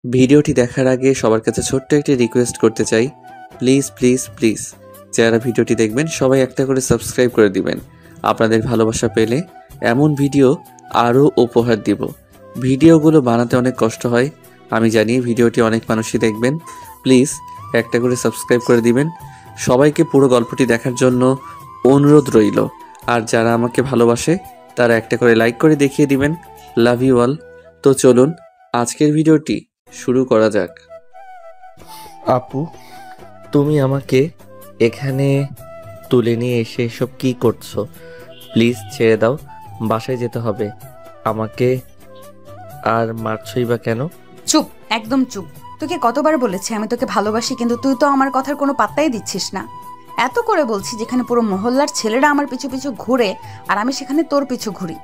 ভিডিওটি দেখার আগে সবার কাছে ছোট্ট একটি রিকোয়েস্ট করতে চাই, প্লিজ প্লিজ প্লিজ যারা ভিডিওটি দেখবেন সবাই একটা করে সাবস্ক্রাইব করে দিবেন। আপনাদের ভালোবাসা পেলে এমন ভিডিও আরও উপহার দিব। ভিডিওগুলো বানাতে অনেক কষ্ট হয়, আমি জানি। ভিডিওটি অনেক মানুষই দেখবেন, প্লিজ একটা করে সাবস্ক্রাইব করে দিবেন। সবাইকে পুরো গল্পটি দেখার জন্য অনুরোধ রইল। আর যারা আমাকে ভালোবাসে তারা একটা করে লাইক করে দেখিয়ে দিবেন। Love you all. তো চলুন আজকের ভিডিওটি শুরু করা যাক। আপু, তুমি আমাকে এখানে তুলে নিয়ে এসে এসব কি করছো? প্লিজ ছেড়ে দাও, বাসায় যেতে হবে আমাকে। আর মারছই বা কেন? চুপ, একদম চুপ। তোকে কতবার বলেছি আমি তোকে ভালোবাসি, কিন্তু তুই তো আমার কথার কোনো পাত্তাই দিচ্ছিস না। এত করে বলছি যেখানে পুরো মহল্লার ছেলেরা আমার পিছু পিছু ঘুরে আর আমি সেখানে তোর পিছু ঘুরি।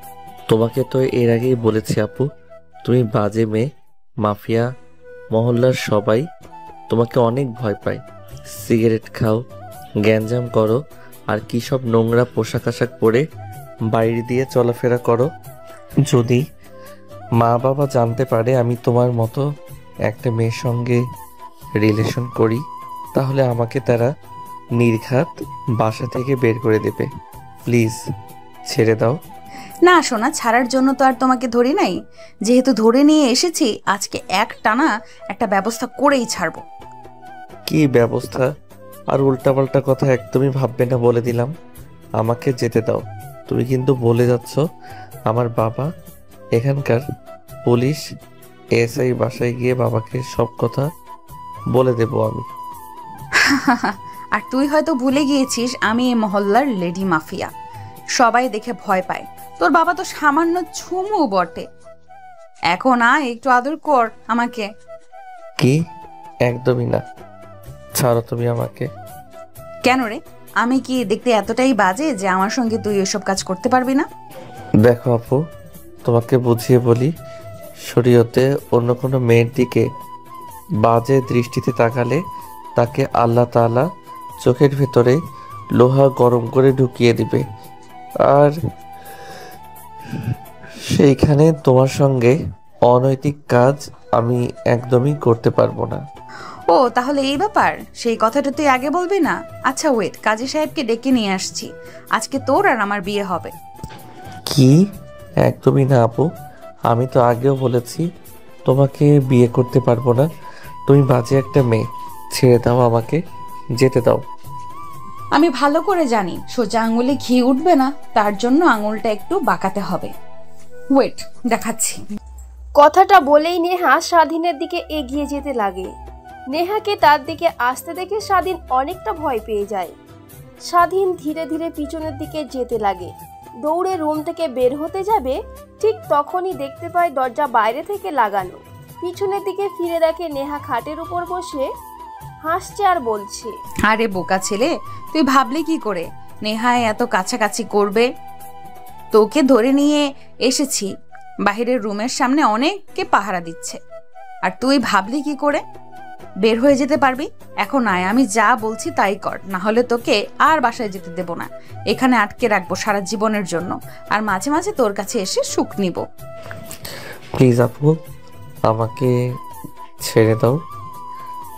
তোমাকে তো এর আগেই বলেছি আপু, তুমি বাজে মেয়ে। মাফিয়া, মহল্লার সবাই তোমাকে অনেক ভয় পায়। সিগারেট খাও, গ্যাঞ্জাম করো, আর কি সব নোংরা পোশাক আশাক পরে বাইরে দিয়ে চলাফেরা করো। যদি মা বাবা জানতে পারে আমি তোমার মতো একটা মেয়ের সঙ্গে রিলেশন করি, তাহলে আমাকে তারা নির্ঘাত বাসা থেকে বের করে দেবে। প্লিজ ছেড়ে দাও। না সোনা, ছাড়ার জন্য তো আর তোমাকে ধরি নাই। যেহেতু ধরে নিয়ে এসেছি, আজকে এক টানা একটা ব্যবস্থা করেই ছাড়বো। কি ব্যবস্থা? আর উল্টাপাল্টা কথা একদমই ভাববে না বলে দিলাম। আমাকে যেতে দাও। তুমি কিন্তু বলে যাচ্ছ আমার বাবা এখানকার পুলিশ এসআই, বাসায় গিয়ে বাবাকে সব কথা বলে দেব আমি। আর তুই হয়তো ভুলে গিয়েছিস আমি এই মহল্লার লেডি মাফিয়া। সবাই দেখে ভয় পায়। তোর বাবা তো সামান্য ঝুমু বটে। এখন একটু আদর কর আমাকে। কি? একদমই না, ছাড়ো তুমি আমাকে। কেন রে? আমি কি দেখতে এতটাই বাজে যে আমার সঙ্গে তুই এসব কাজ করতে পারবি না? দেখো আপু, তোমাকে বুঝিয়ে বলি, শরীয়তে অন্য কোনো মেয়ের দিকে বাজে দৃষ্টিতে তাকালে তাকে আল্লাহ তাআলা চোখের ভেতরে লোহা গরম করে ঢুকিয়ে দিবে। আর সেইখানে তোমার সঙ্গে অনৈতিক কাজ আমি একদমই করতে পারবো না। ও তাহলে এই ব্যাপার, সেই কথাটা তুই আগে বলবি না? আচ্ছা ওয়েট, কাজী সাহেবকে ডেকে নিয়ে আসছি। আজকে তোর আর আমার বিয়ে হবে। কি? একদমই না আপু, আমি তো আগেও বলেছি তোমাকে বিয়ে করতে পারবো না। তুমি বাজে একটা মেয়ে, ছেড়ে দাও আমাকে, যেতে দাও। আমি ভালো করে জানি সোজা আঙুলে ঘি উঠবে না, তার জন্য আঙুলটা একটু বাঁকাতে হবে। ওয়েট, দেখাচ্ছি। কথাটা বলেই নেহা স্বাধীনের দিকে এগিয়ে যেতে লাগে। নেহাকে তার দিকে আসতে দেখে স্বাধীন অনেকটা ভয় পেয়ে যায়। স্বাধীন ধীরে ধীরে পিছনের দিকে যেতে লাগে। দৌড়ে রুম থেকে বের হতে যাবে, ঠিক তখনই দেখতে পায় দরজা বাইরে থেকে লাগানো। পিছনের দিকে ফিরে দেখে নেহা খাটের উপর বসে হাসছে আর বলছে, আরে বোকা ছেলে, তুই ভাবলি কি করে নেহায় এত কাছাকাছি করবে? তোকে ধরে নিয়ে এসেছি, বাহিরের রুমের সামনে অনেককে পাহারা দিচ্ছে, আর তুই ভাবলি কি করে বের হয়ে যেতে পারবি? এখন আমি যা বলছি তাই কর, না হলে তোকে আর বাসায় যেতে দেব না। এখানে আটকে রাখবো সারা জীবনের জন্য, আর মাঝে মাঝে তোর কাছে এসে সুখ নিব। প্লিজ আপু, আমাকে ছেড়ে দাও।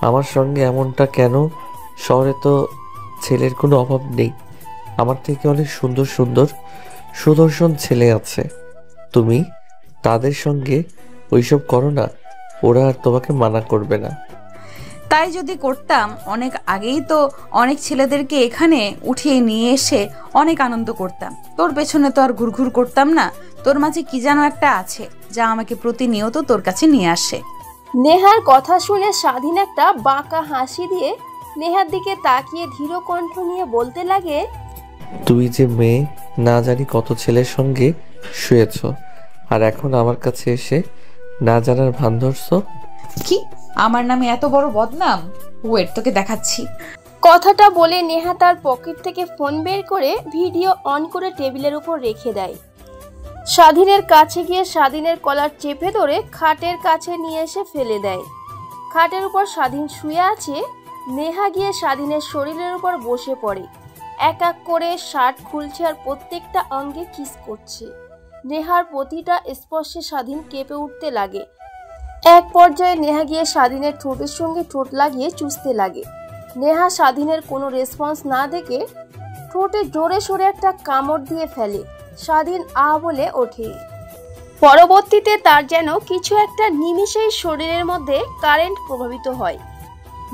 আমার সঙ্গে এমনটা কেন? শহরে তো ছেলের কোনো অভাব নেই, আমার থেকে অনেক সুন্দর সুন্দর সুদর্শন ছেলে আছে। তুমি তাদের সঙ্গে ওইসব করো না, ওরা আর তোমাকে মানা করবে না। তাই যদি করতাম অনেক আগেই তো অনেক ছেলেদেরকে এখানে উঠিয়ে নিয়ে এসে অনেক আনন্দ করতাম। তোর পেছনে তো আর ঘুরঘুর করতাম না। তোর মাঝে কি যেন একটা আছে যা আমাকে প্রতিনিয়ত তোর কাছে নিয়ে আসে। নেহার কথা শুনে স্বাধীন একটা বাঁকা হাসি দিয়ে নেহার দিকে তাকিয়ে ধীর কণ্ঠ নিয়ে বলতে লাগে, তুই যে মেয়ে, না জানি কত ছেলের সঙ্গে শুয়েছ, আর এখন আমার কাছে এসে না জানার ভান ধরছ। কি? আমার নামে এত বড় বদনাম? ওয়েট, তোকে দেখাচ্ছি। কথাটা বলে নেহা তার পকেট থেকে ফোন বের করে ভিডিও অন করে টেবিলের উপর রেখে দেয়। স্বাধীনের কাছে গিয়ে স্বাধীনের কলার চেপে ধরে খাটের কাছে নিয়ে এসে ফেলে দেয়। খাটের উপর স্বাধীন শুয়ে আছে। নেহা গিয়ে স্বাধীনের শরীরের উপর বসে পড়ে। এক এক করে শার্ট খুলছে আর প্রত্যেকটা অঙ্গে কিস করছে। নেহার প্রতিটা স্পর্শে স্বাধীন কেঁপে উঠতে লাগে। এক পর্যায়ে নেহা গিয়ে স্বাধীনের ঠোঁটের সঙ্গে ঠোঁট লাগিয়ে চুষতে লাগে। নেহা স্বাধীনের কোনো রেসপন্স না দেখে ঠোঁটে জোরে সোরে একটা কামড় দিয়ে ফেলে। স্বাধীন আ বলে ওঠে। পরবর্তীতে তার যেন কিছু একটা নিমিষেই শরীরের মধ্যে কারেন্ট প্রভাবিত হয়।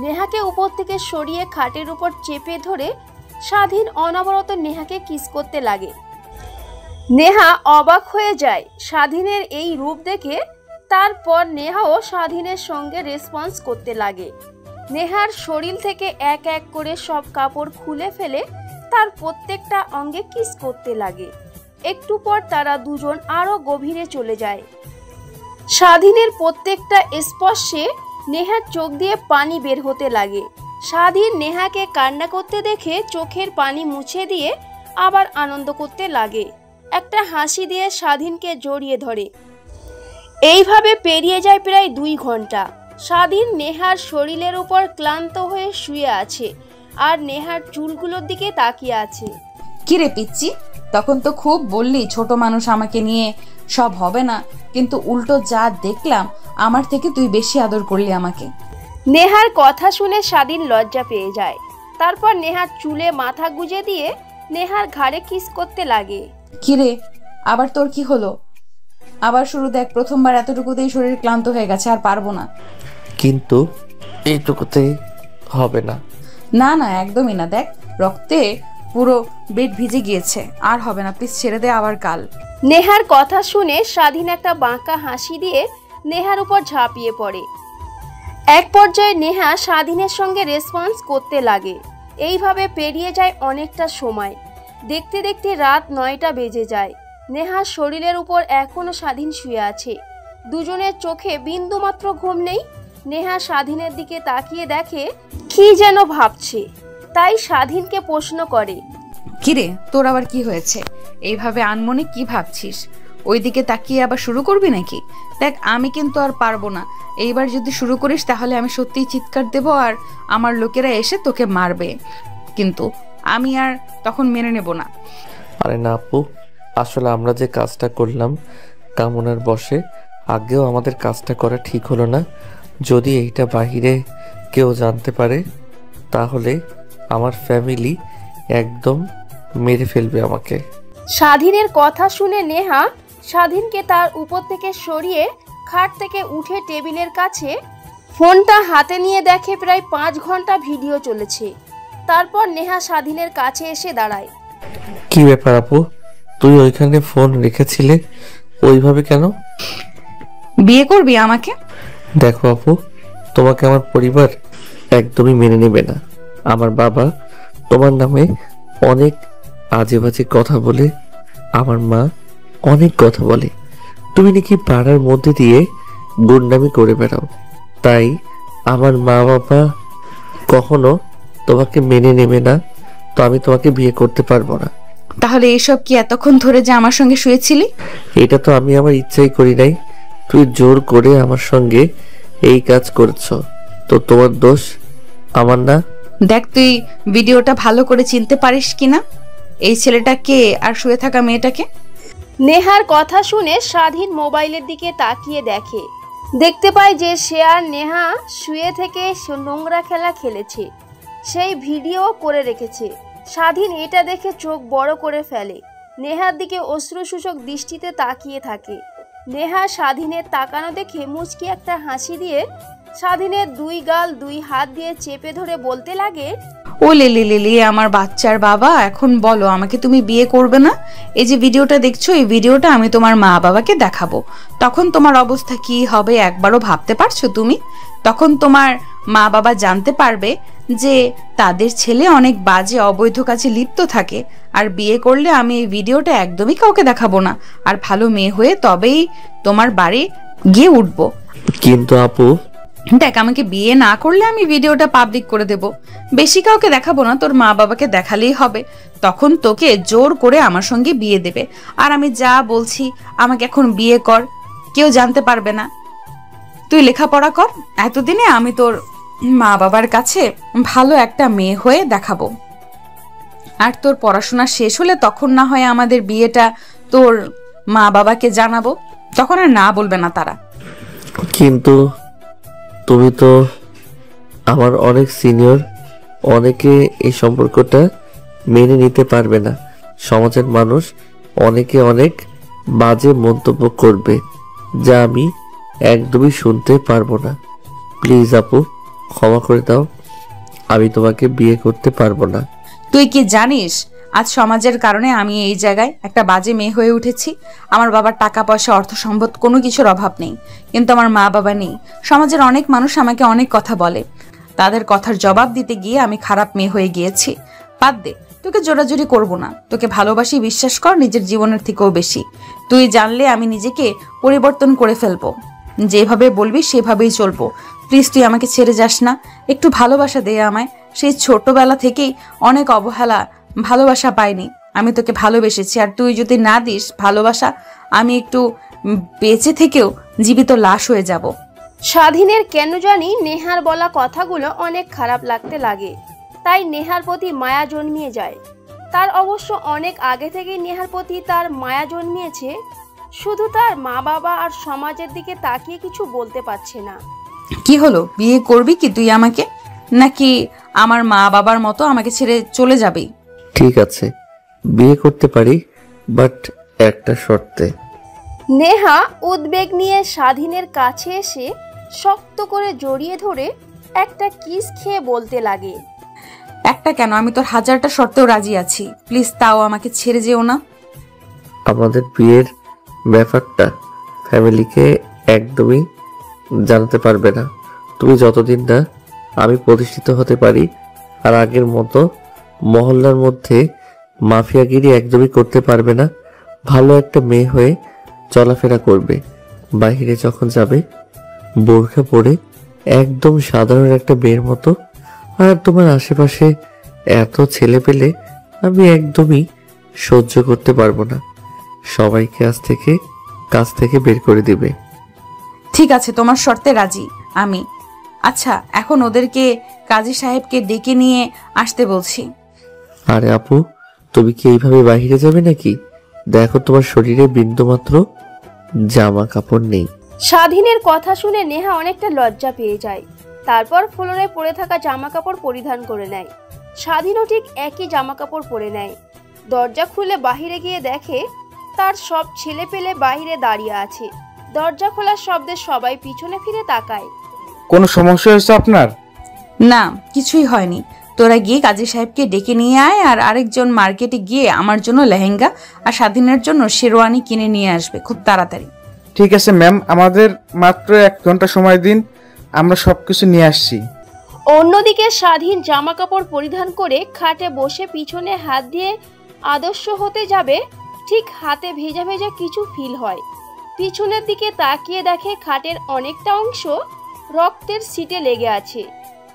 নেহাকে উপর থেকে সরিয়ে খাটের উপর চেপে ধরে স্বাধীন অনবরত নেহাকে কিস করতে লাগে। নেহা অবাক হয়ে যায় স্বাধীনের এই রূপ দেখে। তারপর নেহাও স্বাধীনের সঙ্গে রেসপন্স করতে লাগে। নেহার শরীর থেকে এক এক করে সব কাপড় খুলে ফেলে তার প্রত্যেকটা অঙ্গে কিস করতে লাগে। একটু পর তারা দুজন আরো গভীরে চলে যায়। স্বাধীনের প্রত্যেকটা স্পর্শে নেহার চোখ দিয়ে পানি বের হতে লাগে। স্বাধীন নেহাকে কান্না করতে দেখে চোখের পানি মুছে দিয়ে আবার আনন্দ করতে লাগে। একটা হাসি দিয়ে স্বাধীনকে জড়িয়ে ধরে। এইভাবে পেরিয়ে যায় প্রায় 2 ঘন্টা। স্বাধীন নেহার শরীরের উপর ক্লান্ত হয়ে শুয়ে আছে আর নেহার চুলগুলোর দিকে তাকিয়ে আছে। কিরে পিচ্চি, তখন তো খুব বললি ছোট মানুষ আমাকে নিয়ে সব হবে না, কিন্তু উল্টো যা দেখলাম আমার থেকে তুই বেশি আদর করলি আমাকে। নেহার কথা শুনে স্বাধীন লজ্জা পেয়ে যায়। তারপর নেহার চুলে মাথা গুজে দিয়ে নেহার ঘাড়ে কিস করতে লাগে। কিরে, আবার তোর কি হলো? আবার শুরু দেখ, প্রথমবার এতটুকুতেই শরীর ক্লান্ত হয়ে গেছে, আর পারবো না। কিন্তু এইটুকুতেই হবে না। না না, একদমই না। দেখ, রক্তে পুরো বেড ভিজে গিয়েছে, আর হবে না, প্লিজ ছেড়ে দে, আবার কাল। নেহার কথা শুনে স্বাধীন একটা বাঁকা হাসি দিয়ে নেহার উপর ঝাঁপিয়ে পড়ে। এক পর্যায়ে নেহা স্বাধীনের সঙ্গে রেসপন্স করতে লাগে। এইভাবে পেরিয়ে যায় অনেকটা সময়। দেখতে দেখতে রাত 9টা বেজে যায়। নেহার শরীরের উপর এখনো স্বাধীন শুয়ে আছে। দুজনের চোখে বিন্দুমাত্র ঘুম নেই। নেহা স্বাধীনের দিকে তাকিয়ে দেখে কি যেন ভাবছে, তাই স্বাধীনকে প্রশ্ন করে, কিরে, তোর আবার কি হয়েছে? এইভাবে আনমনে কি ভাবছিস? ওইদিকে তাকিয়ে আবার শুরু করবি নাকি? দেখ, আমি কিন্তু আর পারবো না। এইবার যদি শুরু করিস তাহলে আমি সত্যিই চিৎকার দেব আর আমার লোকেরা এসে তোকে মারবে, কিন্তু আমি আর তখন মেনে নেব না। আরে না আপু, আসলে আমরা যে কাজটা করলাম কামনার বশে, আগেও আমাদের কাজটা করা ঠিক হলো না। যদি এইটা বাহিরে কেউ জানতে পারে তাহলে আমার ফ্যামিলি একদম মেরে ফেলবে আমাকে। স্বাধীনের কথা শুনে নেহা স্বাধীনকে তার উপর থেকে সরিয়ে খাট থেকে উঠে টেবিলের কাছে ফোনটা হাতে নিয়ে দেখে প্রায় 5 ঘন্টা ভিডিও চলেছে। তারপর নেহা স্বাধীনের কাছে এসে দাঁড়ায়। কি ব্যাপার আপু, তুই ওইখানে ফোন রেখেছিলে ওইভাবে কেন? বিয়ে করবি আমাকে? দেখো আপু, তোমাকে আমার পরিবার একদমই মেনে নেবে না। আমার বাবা তোমার নামে অনেক আজে বাজে কথা বলে, আমার মা অনেক কথা বলে। তুমি নাকি পাড়ার মধ্যে দিয়ে গুন্ডামি করে বেড়াও, তাই আমার মা বাবা কখনো তোমাকে মেনে নেবে না। তো আমি তোমাকে বিয়ে করতে পারবো না। তাহলে এসব কি এতক্ষণ ধরে যে আমার সঙ্গে শুয়েছিলি? এটা তো আমি আমার ইচ্ছাই করি নাই, তুই জোর করে আমার সঙ্গে এই কাজ করেছ, তো তোমার দোষ, আমার না। দেখ, তুই ভিডিওটা ভালো করে চিনতে পারিস কিনা, এই ছেলেটা কে আর শুয়ে থাকা মেয়েটাকে? নেহার কথা শুনে স্বাধীন মোবাইলের দিকে তাকিয়ে দেখে। দেখতে পায় যে সে আর নেহা শুয়ে থেকে নোংরা খেলা খেলেছে, সেই ভিডিও করে রেখেছে। স্বাধীন এটা দেখে চোখ বড় করে ফেলে। নেহার দিকে অশ্রুসূচক দৃষ্টিতে তাকিয়ে থাকে। নেহা স্বাধীনের তাকানো দেখে মুচকি একটা হাসি দিয়ে স্বাধীনের 2 গাল 2 হাত দিয়ে চেপে ধরে বলতে লাগে, ও লেলি লেলি, আমার বাচ্চার বাবা, এখন বলো আমাকে তুমি বিয়ে করবে না? এই যে ভিডিওটা দেখছো, এই ভিডিওটা আমি তোমার মা বাবাকে দেখাবো, তখন তোমার অবস্থা কি হবে একবারও ভাবতে পারছো তুমি? তখন তোমার মা বাবা জানতে পারবে যে তাদের ছেলে অনেক বাজে অবৈধ কাজে লিপ্ত থাকে, আর বিয়ে করলে আমি এই ভিডিওটা একদমই কাউকে দেখাবো না, আর ভালো মেয়ে হয়ে তবেই তোমার বাড়ি গিয়ে উঠবো। কিন্তু আপু, দেখ, আমাকে বিয়ে না করলে আমি ভিডিওটা পাবলিক করে দেব, বেশি কাউকে দেখাবো না, তোর মা বাবাকে দেখালেই হবে। তখন তোকে জোর করে আমার সঙ্গে বিয়ে দেবে, আর আমি যা বলছি আমাকে এখন বিয়ে কর, কেউ জানতে পারবে না। তুই লেখাপড়া কর, এতদিনে আমি তোর মা বাবার কাছে ভালো একটা মেয়ে হয়ে দেখাবো, আর তোর পড়াশোনা শেষ হলে তখন না হয় আমাদের বিয়েটা তোর মা বাবাকে জানাবো, তখন আর না বলবে না তারা। কিন্তু তুমি তো আমার অনেক সিনিয়র, অনেকে এই সম্পর্কটা মেনে নিতে পারবে না। সমাজের মানুষ অনেকে অনেক বাজে মন্তব্য করবে, যা আমি একদমই শুনতে পারবো না। প্লিজ আপু, ক্ষমা করে দাও, আমি তোমাকে বিয়ে করতে পারবো না। তুই কি জানিস আজ সমাজের কারণে আমি এই জায়গায় একটা বাজে মেয়ে হয়ে উঠেছি? আমার বাবার টাকা পয়সা অর্থ সম্পদ কোনো কিছুর অভাব নেই, কিন্তু আমার মা বাবা নেই। সমাজের অনেক মানুষ আমাকে অনেক কথা বলে, তাদের কথার জবাব দিতে গিয়ে আমি খারাপ মেয়ে হয়ে গিয়েছি। বাদ দে, তোকে জোরাজুরি করব না। তোকে ভালোবাসি, বিশ্বাস কর, নিজের জীবনের থেকেও বেশি। তুই জানলে আমি নিজেকে পরিবর্তন করে ফেলবো। যেভাবে বলবি সেভাবেই চলবো। প্লিজ তুই আমাকে ছেড়ে যাস না, একটু ভালোবাসা দে আমায়। সেই ছোটবেলা থেকেই অনেক অবহেলা, ভালোবাসা পাইনি। আমি তোকে ভালোবেসেছি, আর তুই যদি না দিস ভালোবাসা, আমি একটু বেঁচে থেকেও জীবিত লাশ হয়ে যাব। স্বাধীনের কেন জানি নেহার বলা কথাগুলো অনেক খারাপ লাগতে লাগে, তাই নেহার প্রতি মায়া জন্মিয়ে যায়। তার অবশ্য অনেক আগে থেকেই নেহার প্রতি তার মায়া জন্মিয়েছে, শুধু তার মা বাবা আর সমাজের দিকে তাকিয়ে কিছু বলতে পারছে না। কি হলো, বিয়ে করবি কি তুই আমাকে, নাকি আমার মা বাবার মতো আমাকে ছেড়ে চলে যাবি? ঠিক আছে, বিয়ে করতে পারি, বাট একটা শর্তে। নেহা উদ্বেগ নিয়ে স্বাধীনের কাছে এসে শক্ত করে জড়িয়ে ধরে একটা কিস খেয়ে বলতে লাগে, একটা কেন, আমি তোর 1000টা শর্তেও রাজি আছি। প্লিজ তাও আমাকে ছেড়ে যেও না। আমাদের বিয়ের ব্যাপারটা ফ্যামিলিকে একদমই জানাতে পারবে না। তুমি যতদিন না আমি প্রতিষ্ঠিত হতে পারি আর আগের মতো মহল্লার মধ্যে মাফিয়াগিরি একদমই করতে পারবে না। ভালো একটা মেয়ে হয়ে চলাফেরা করবে, বাইরে যখন যাবে বোরখা পরে একদম সাধারণ একটা মেয়ের মতো। আর তোমার আশেপাশে এত ছেলে পেলে আমি একদমই সহ্য করতে পারবো না। সবাইকে আজ থেকে কাজ থেকে বের করে দিবে। ঠিক আছে, তোমার শর্তে রাজি আমি। আচ্ছা, এখন ওদেরকে কাজী সাহেবকে ডেকে নিয়ে আসতে বলছি। আরে আপু, তুমি কি এইভাবে বাইরে যাবে নাকি? দেখো তোমার শরীরে বিন্দুমাত্র জামা কাপড় নেই। স্বাধীনের কথা শুনে নেহা অনেকটা লজ্জা পেয়ে যায়। তারপর ফ্লোরে পড়ে থাকা জামা কাপড় পরিধান করে নেয়। স্বাধীনও ঠিক একই জামা কাপড় পরে নেয়। দরজা খুলে বাহিরে গিয়ে দেখে তার সব ছেলে পেলে বাহিরে দাঁড়িয়ে আছে। দরজা খোলার শব্দে সবাই পিছনে ফিরে তাকায়। কোনো সমস্যা হয়েছে আপনার? না, কিছুই হয়নি। তোরা গিয়ে কাজী সাহেবকে ডেকে নিয়ে আয়, আর আরেকজন মার্কেটে গিয়ে আমার জন্য লেহেঙ্গা আর স্বাধীনের জন্য শেরওয়ানি কিনে নিয়ে আসবে খুব তাড়াতাড়ি। ঠিক আছে ম্যাম, আমাদের মাত্র 1 ঘন্টা সময় দিন, আমরা সবকিছু নিয়ে আসছি। অন্যদিকে স্বাধীন জামা কাপড় পরিধান করে খাটে বসে পিছনে হাত দিয়ে আদর্শ হতে যাবে, ঠিক হাতে ভেজা ভেজা কিছু ফিল হয়। পিছনের দিকে তাকিয়ে দেখে খাটের অনেকটা অংশ রক্তের ছিটে লেগে আছে।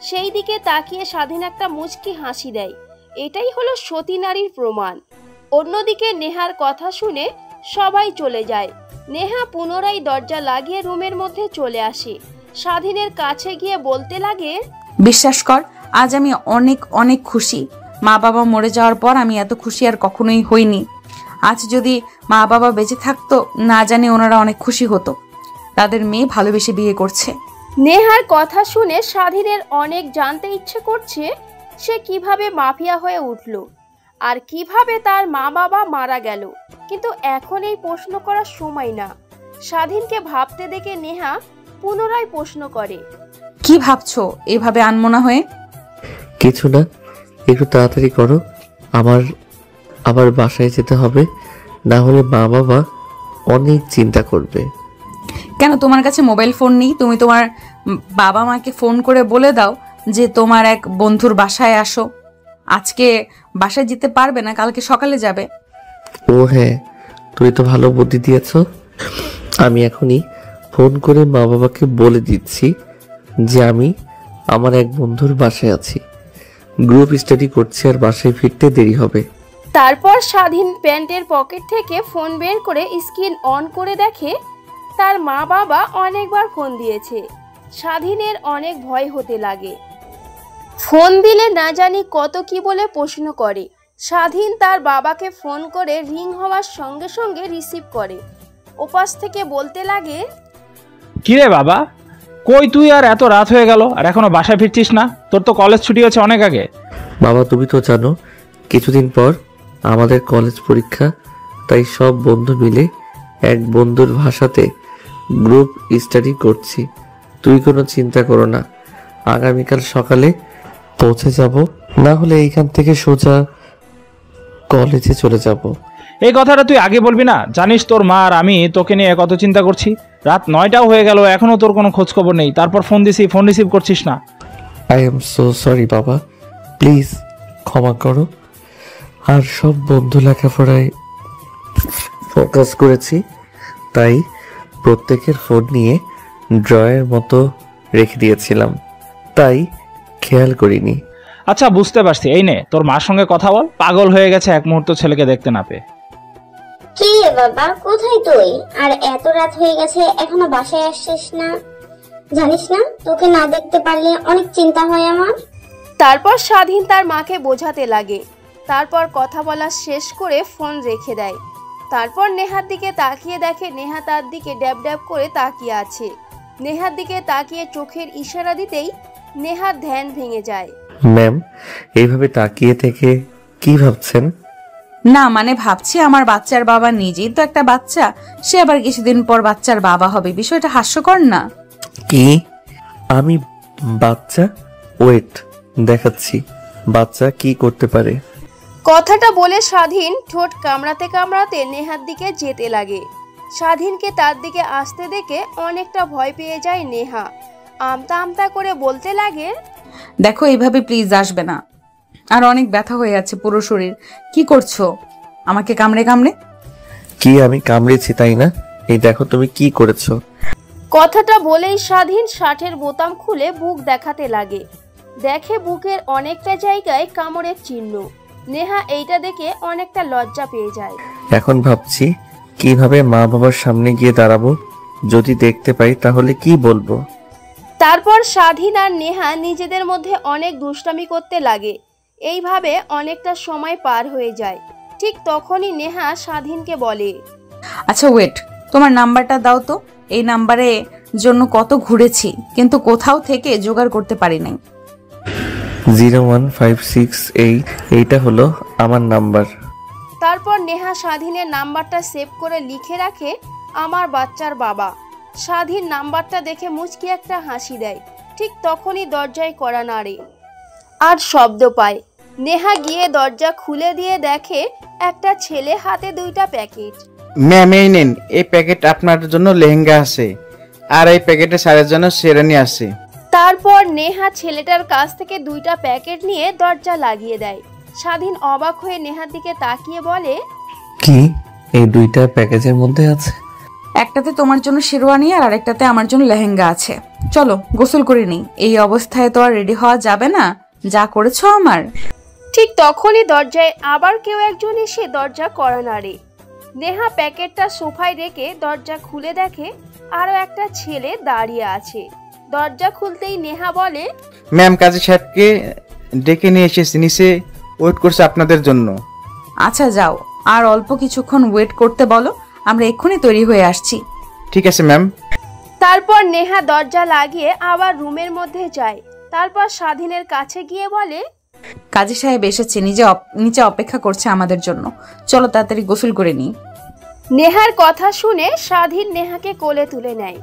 সেই দিকে তাকিয়ে স্বাধীন একটা মুচকি হাসি দেয়। এটাই হলো সতী নারীর প্রমাণ। অন্যদিকে নেহার কথা শুনে সবাই চলে যায়। নেহা পুনরায় দরজা লাগিয়ে রুমের মধ্যে চলে আসে। স্বাধীনের কাছে গিয়ে বলতে লাগে, বিশ্বাস কর, আজ আমি অনেক অনেক খুশি। মা বাবা মরে যাওয়ার পর আমি এত খুশি আর কখনোই হইনি। আজ যদি মা বাবা বেঁচে থাকতো, না জানি ওনারা অনেক খুশি হতো। তাদের মেয়ে ভালোবেসে বিয়ে করছে। নেহার কথা শুনে স্বাধীনের অনেক জানতে ইচ্ছে করছে সে কিভাবে মাফিয়া হয়ে উঠল আর কিভাবে তার মা বাবা মারা গেল, কিন্তু এখন এই প্রশ্ন করার সময় না। স্বাধীনকে ভাবতে দেখে নেহা পুনরায় প্রশ্ন করে, কি ভাবছো এভাবে আনমনা হয়ে? কিছু না, একটু তাড়াতাড়ি করো, আবার বাসায় যেতে হবে, না হলে মা বাবা অনেক চিন্তা করবে। কেন তোমার কাছে মোবাইল ফোন নেই? তুমি তোমার বাবা মাকে ফোন করে বলে দাও যে তোমার এক বন্ধুর বাসায় আসো। আজকে বাসায় যেতে পারবে না, কালকে সকালে যাবে। ও হ্যাঁ, তুই তো ভালো বুদ্ধি দিয়েছ। আমি এখনই ফোন করে মা বাবাকে বলে দিচ্ছি যে আমি আমার এক বন্ধুর বাসায় আছি, গ্রুপ স্টাডি করছি আর বাসায় ফিরতে দেরি হবে। তারপর স্বাধীন প্যান্টের পকেট থেকে ফোন বের করে স্ক্রিন অন করে দেখে তার মা বাবা অনেকবার ফোন দিয়েছে। স্বাধীনের অনেক ভয় হতে লাগে। ফোন দিলে না জানি কত কি বলে প্রশ্ন করে। স্বাধীন তার বাবাকে ফোন করে রিং হওয়ার সঙ্গে সঙ্গে রিসিভ করে। ওপাশ থেকে বলতে লাগে, কিরে বাবা, কই তুই? আর এত রাত হয়ে গেল আর এখনো বাসায় ফিরছিস না? তোর তো কলেজ ছুটি হচ্ছে অনেক আগে। বাবা তুমি তো জানো কিছুদিন পর আমাদের কলেজ পরীক্ষা, তাই সব বন্ধু মিলে এক বন্ধুর ভাষাতে গ্রুপ স্টাডি করছি। তুই কোনো চিন্তা করো না, আগামীকাল সকালে পৌঁছে যাব, না হলে এইখান থেকে সোজা কলেজে চলে যাব। এই কথাটা তুই আগে বলবি না? জানিস তোর মা আর আমি তোকে নিয়ে কত চিন্তা করছি। রাত 9টাও হয়ে গেল, এখনো তোর কোনো খোঁজ খবর নেই। তারপর ফোন দিছি, ফোন রিসিভ করছিস না। আই এম সো সরি বাবা, প্লিজ ক্ষমা করো। আর সব বন্ধু লেখাপড়ায় ফোকাস করেছি, তাই প্রত্যেকের ফোন নিয়ে ড্রয়ের মতো রেখে দিয়েছিলাম, তাই খেয়াল করিনি। আচ্ছা বুঝতে পারছি, এই নে তোর মার সঙ্গে কথা বল। পাগল হয়ে গেছে এক মুহূর্ত ছেলেকে দেখতে না পেয়ে। কি রে বাবা, কোথায় তুই? আর এত রাত হয়ে গেছে এখনো বাসায় আসছিস না? জানিস না তোকে না দেখতে পারলে অনেক চিন্তা হয় আমার। তারপর স্বাধীন তার মাকে বোঝাতে লাগে। তারপর কথা বলা শেষ করে ফোন রেখে দেয়। তারপর নেহার দিকে তাকিয়ে দেখে নেহা তার দিকে ড্যাব ড্যাব করে তাকিয়ে আছে। নেহার দিকে তাকিয়ে চোখের ইশারা দিতেই নেহার ধ্যান ভেঙে যায়। ম্যাম, এইভাবে তাকিয়ে থেকে কি ভাবছেন? না মানে ভাবছি আমার বাচ্চার বাবা নিজেই তো একটা বাচ্চা, সে আবার কিছুদিন পর বাচ্চার বাবা হবে, বিষয়টা হাস্যকর না? কি? আমি বাচ্চা? ওয়েট, দেখাচ্ছি বাচ্চা কি করতে পারে। কথাটা বলে স্বাধীন ঠোঁট কামড়াতে কামড়াতে নেহার দিকে যেতে লাগে। স্বাধীনকে তার দিকে আসতে দেখে অনেকটা ভয় পেয়ে যায় নেহা। আমতা আমতা করে বলতে লাগে, দেখো এইভাবে প্লিজ আসবে না, আর অনেক ব্যথা হয়ে আছে পুরো শরীর। কি করছো আমাকে কামড়ে কামড়ে? কি আমি কামড়েছি তাই না? এই দেখো তুমি কি করেছো। কথাটা বলেই স্বাধীন শার্টের বোতাম খুলে বুক দেখাতে লাগে। দেখে বুকের অনেকটা জায়গায় কামড়ের চিহ্ন। নেহা এইটা দেখে অনেকটা লজ্জা পেয়ে যায়। এখন ভাবছি কিভাবে মা বাবার সামনে গিয়ে দাঁড়াবো, যদি দেখতে পাই তাহলে কি বলবো। তারপর স্বাধীন আর নেহা নিজেদের মধ্যে অনেক দুষ্টামি করতে লাগে। এইভাবে অনেকটা সময় পার হয়ে যায়। ঠিক তখনই নেহা স্বাধীনকে বলে, আচ্ছা ওয়েট, তোমার নাম্বারটা দাও তো। এই নাম্বারে জন্য কত ঘুরেছি, কিন্তু কোথাও থেকে জোগাড় করতে পারি নাই। 01568, এইটা হলো আমার নাম্বার। তারপর নেহা স্বাধীনের নাম্বারটা সেভ করে লিখে রাখে আমার বাচ্চার বাবা। স্বাধীন নাম্বারটা দেখে মুচকি একটা হাসি দেয়। ঠিক তখনই দরজায় কড়া নাড়ে আর শব্দ পায়। নেহা গিয়ে দরজা খুলে দিয়ে দেখে একটা ছেলে হাতে 2টা প্যাকেট। ম্যাম এই নেন, এই প্যাকেট আপনার জন্য লেহেঙ্গা আছে, আর এই প্যাকেটে স্যারের জন্য শেরানি আছে। তারপর নেহা ছেলেটার কাছ থেকে 2টা প্যাকেট নিয়ে দরজা লাগিয়ে দেয়। স্বাধীন অবাক হয়ে নেহার দিকে তাকিয়ে বলে, কি এই 2টা প্যাকেজের মধ্যে আছে? একটাতে তোমার জন্য শেরওয়ানি আর আরেকটাতে আমার জন্য লেহেঙ্গা আছে। চলো গোসল করে নিই, এই অবস্থায় তো আর রেডি হওয়া যাবে না, যা করেছো আমার। ঠিক তখনই দরজায় আবার কেউ একজন এসে দরজা কড়া নাড়ে। নেহা প্যাকেটটা সোফায় রেখে দরজা খুলে দেখে আরো একটা ছেলে দাঁড়িয়ে আছে। দরজা খুলতেই নেহা বলে, ম্যাম কাজী সাহেবকে ডেকে নিয়ে এসেছি, নিচে ওয়েট করছে আপনাদের জন্য। আচ্ছা যাও, আর অল্প কিছুক্ষণ ওয়েট করতে বলো, আমরা এক্ষুনি তৈরি হয়ে আসছি। ঠিক আছে ম্যাম। তারপর নেহা দরজা লাগিয়ে আবার রুমের মধ্যে যায়। তারপর স্বাধীনের কাছে গিয়ে বলে, কাজী সাহেব এসেছে, নিচে অপেক্ষা করছে আমাদের জন্য, চলো তাড়াতাড়ি গোসল করে নিই। নেহার কথা শুনে স্বাধীন নেহাকে কোলে তুলে নেয়।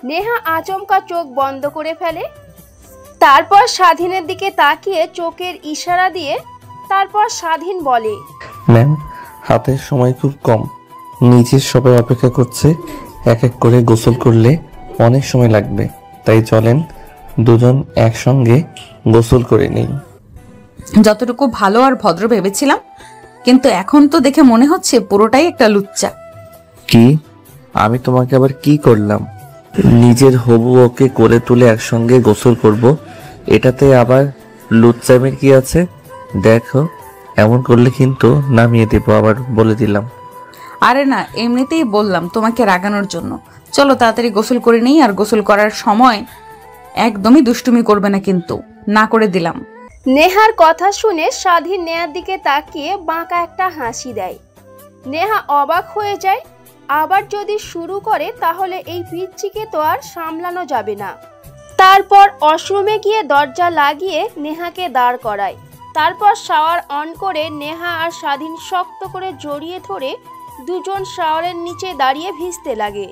নেহা আচমকা চোখ বন্ধ করে ফেলে। তারপর স্বাধীনের দিকে তাকিয়ে চোখের ইশারা দিয়ে তারপর স্বাধীন বলে, ম্যাম হাতের সময় খুব কম, নিচের সবাই অপেক্ষা করছে, এক এক করে গোসল করলে অনেক সময় লাগবে, তাই চলেন দুজন একসঙ্গে গোসল করে নেই। যতটুকু ভালো আর ভদ্র ভেবেছিলাম, কিন্তু এখন তো দেখে মনে হচ্ছে পুরোটাই একটা লুচ্চা। কি? আমি তোমাকে আবার কি করলাম? নিজের হবু ওকে কোলে তুলে একসঙ্গে গোসল করব, এটাতে আবার লুচ্চামের কি আছে? দেখো এমন করলে কিন্তু নামিয়ে দেবো, আবার বলে দিলাম। আরে না, এমনিতেই বললাম তোমাকে রাগানোর জন্য। চলো তাড়াতাড়ি গোসল করে নিই, আর গোসল করার সময় একদমই দুষ্টুমি করবে না কিন্তু, না করে দিলাম। নেহার কথা শুনে স্বাধীন নেহার দিকে তাকিয়ে বাঁকা একটা হাসি দেয়। নেহা অবাক হয়ে যায়। আবার যদি শুরু করে তাহলে এই পিচ্চিকে তো আর সামলানো যাবে না। তারপর ওয়াশরুমে গিয়ে দরজা লাগিয়ে নেহাকে দাঁড় করায়। তারপর শাওয়ার অন করে নেহা আর স্বাধীন শক্ত করে জড়িয়ে ধরে দুজন শাওয়ারের নিচে দাঁড়িয়ে ভিজতে লাগে।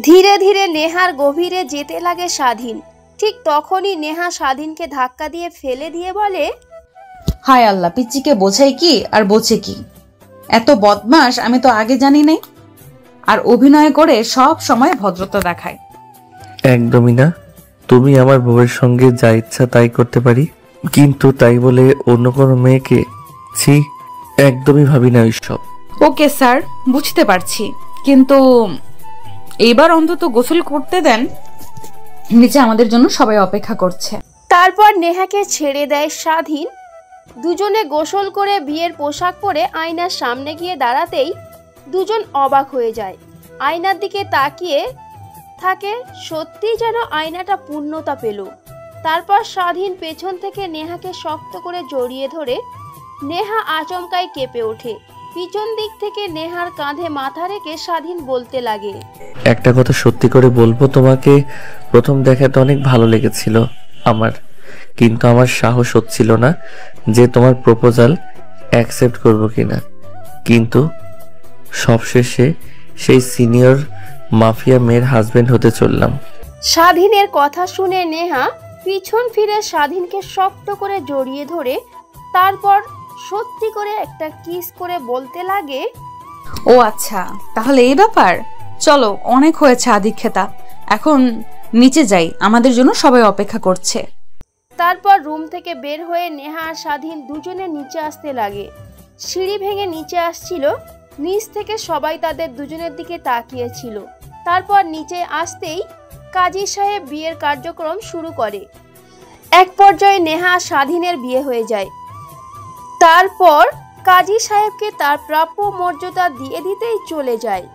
ধীরে ধীরে নেহার গভীরে যেতে লাগে স্বাধীন। ঠিক তখনই নেহা স্বাধীনকে ধাক্কা দিয়ে ফেলে দিয়ে বলে, হায় আল্লাহ, পিচ্চিকে বোঝাই কি আর বোঝে কি? এত বদমাস আমি তো আগে জানি নাই। আর অভিনয় করে সব সময় ভদ্রতা দেখায়। একদমই না। তুমি আমার বউয়ের সঙ্গে যা ইচ্ছা তাই করতে পারি, কিন্তু তাই বলে অন্য কোনো মেয়েকে? ছি, একদমই ভাবি না ওইসব। ওকে স্যার, বুঝতে পারছি, কিন্তু এবার অন্তত গোসল করতে দেন। নিচে আমাদের জন্য সবাই অপেক্ষা করছে। তারপর নেহাকে ছেড়ে দেয় স্বাধীন। দুজনে গোসল করে বিয়ের পোশাক পরে আয়নার সামনে গিয়ে দাঁড়াতেই দুজন অবাক হয়ে যায়। আয়নার দিকে তাকিয়ে থাকে, সত্যি যেন আয়নাটা পূর্ণতা পেল। তারপর স্বাধীন পেছন থেকে নেহাকে শক্ত করে জড়িয়ে ধরে নেহা আচমকায় কেঁপে ওঠে। পিছন দিক থেকে নেহার কাঁধে মাথা রেখে স্বাধীন বলতে লাগে, একটা কথা সত্যি করে বলবো, তোমাকে প্রথম দেখাতে অনেক ভালো লেগেছিল আমার, কিন্তু আমার সাহস হচ্ছিল না যে তোমার প্রপোজাল অ্যাকসেপ্ট করবো কিনা। কিন্তু সবশেষে সেই সিনিয়র মাফিয়া মেয়ের হাজবেন্ড হতে চললাম। স্বাধীনের কথা শুনে নেহা পিছন ফিরে স্বাধীনকে শক্ত করে জড়িয়ে ধরে তারপর সত্যি করে একটা কিস করে বলতে লাগে, ও আচ্ছা, তাহলে এই ব্যাপার। চলো, অনেক হয়েছে আদিক্ষেতা, এখন নিচে যাই, আমাদের জন্য সবাই অপেক্ষা করছে। তারপর রুম থেকে বের হয়ে নেহা আর স্বাধীন দুজনে নিচে আসতে লাগে। সিঁড়ি ভেঙে নিচে আসছিল, নিচ থেকে সবাই তাদের দুজনের দিকে তাকিয়েছিল। তারপর নিচে আসতেই কাজী সাহেব বিয়ের কার্যক্রম শুরু করে। এক পর্যায়ে নেহা আর স্বাধীনের বিয়ে হয়ে যায়। তারপর কাজী সাহেবকে তার প্রাপ্য মর্যাদা দিয়ে দিতেই চলে যায়।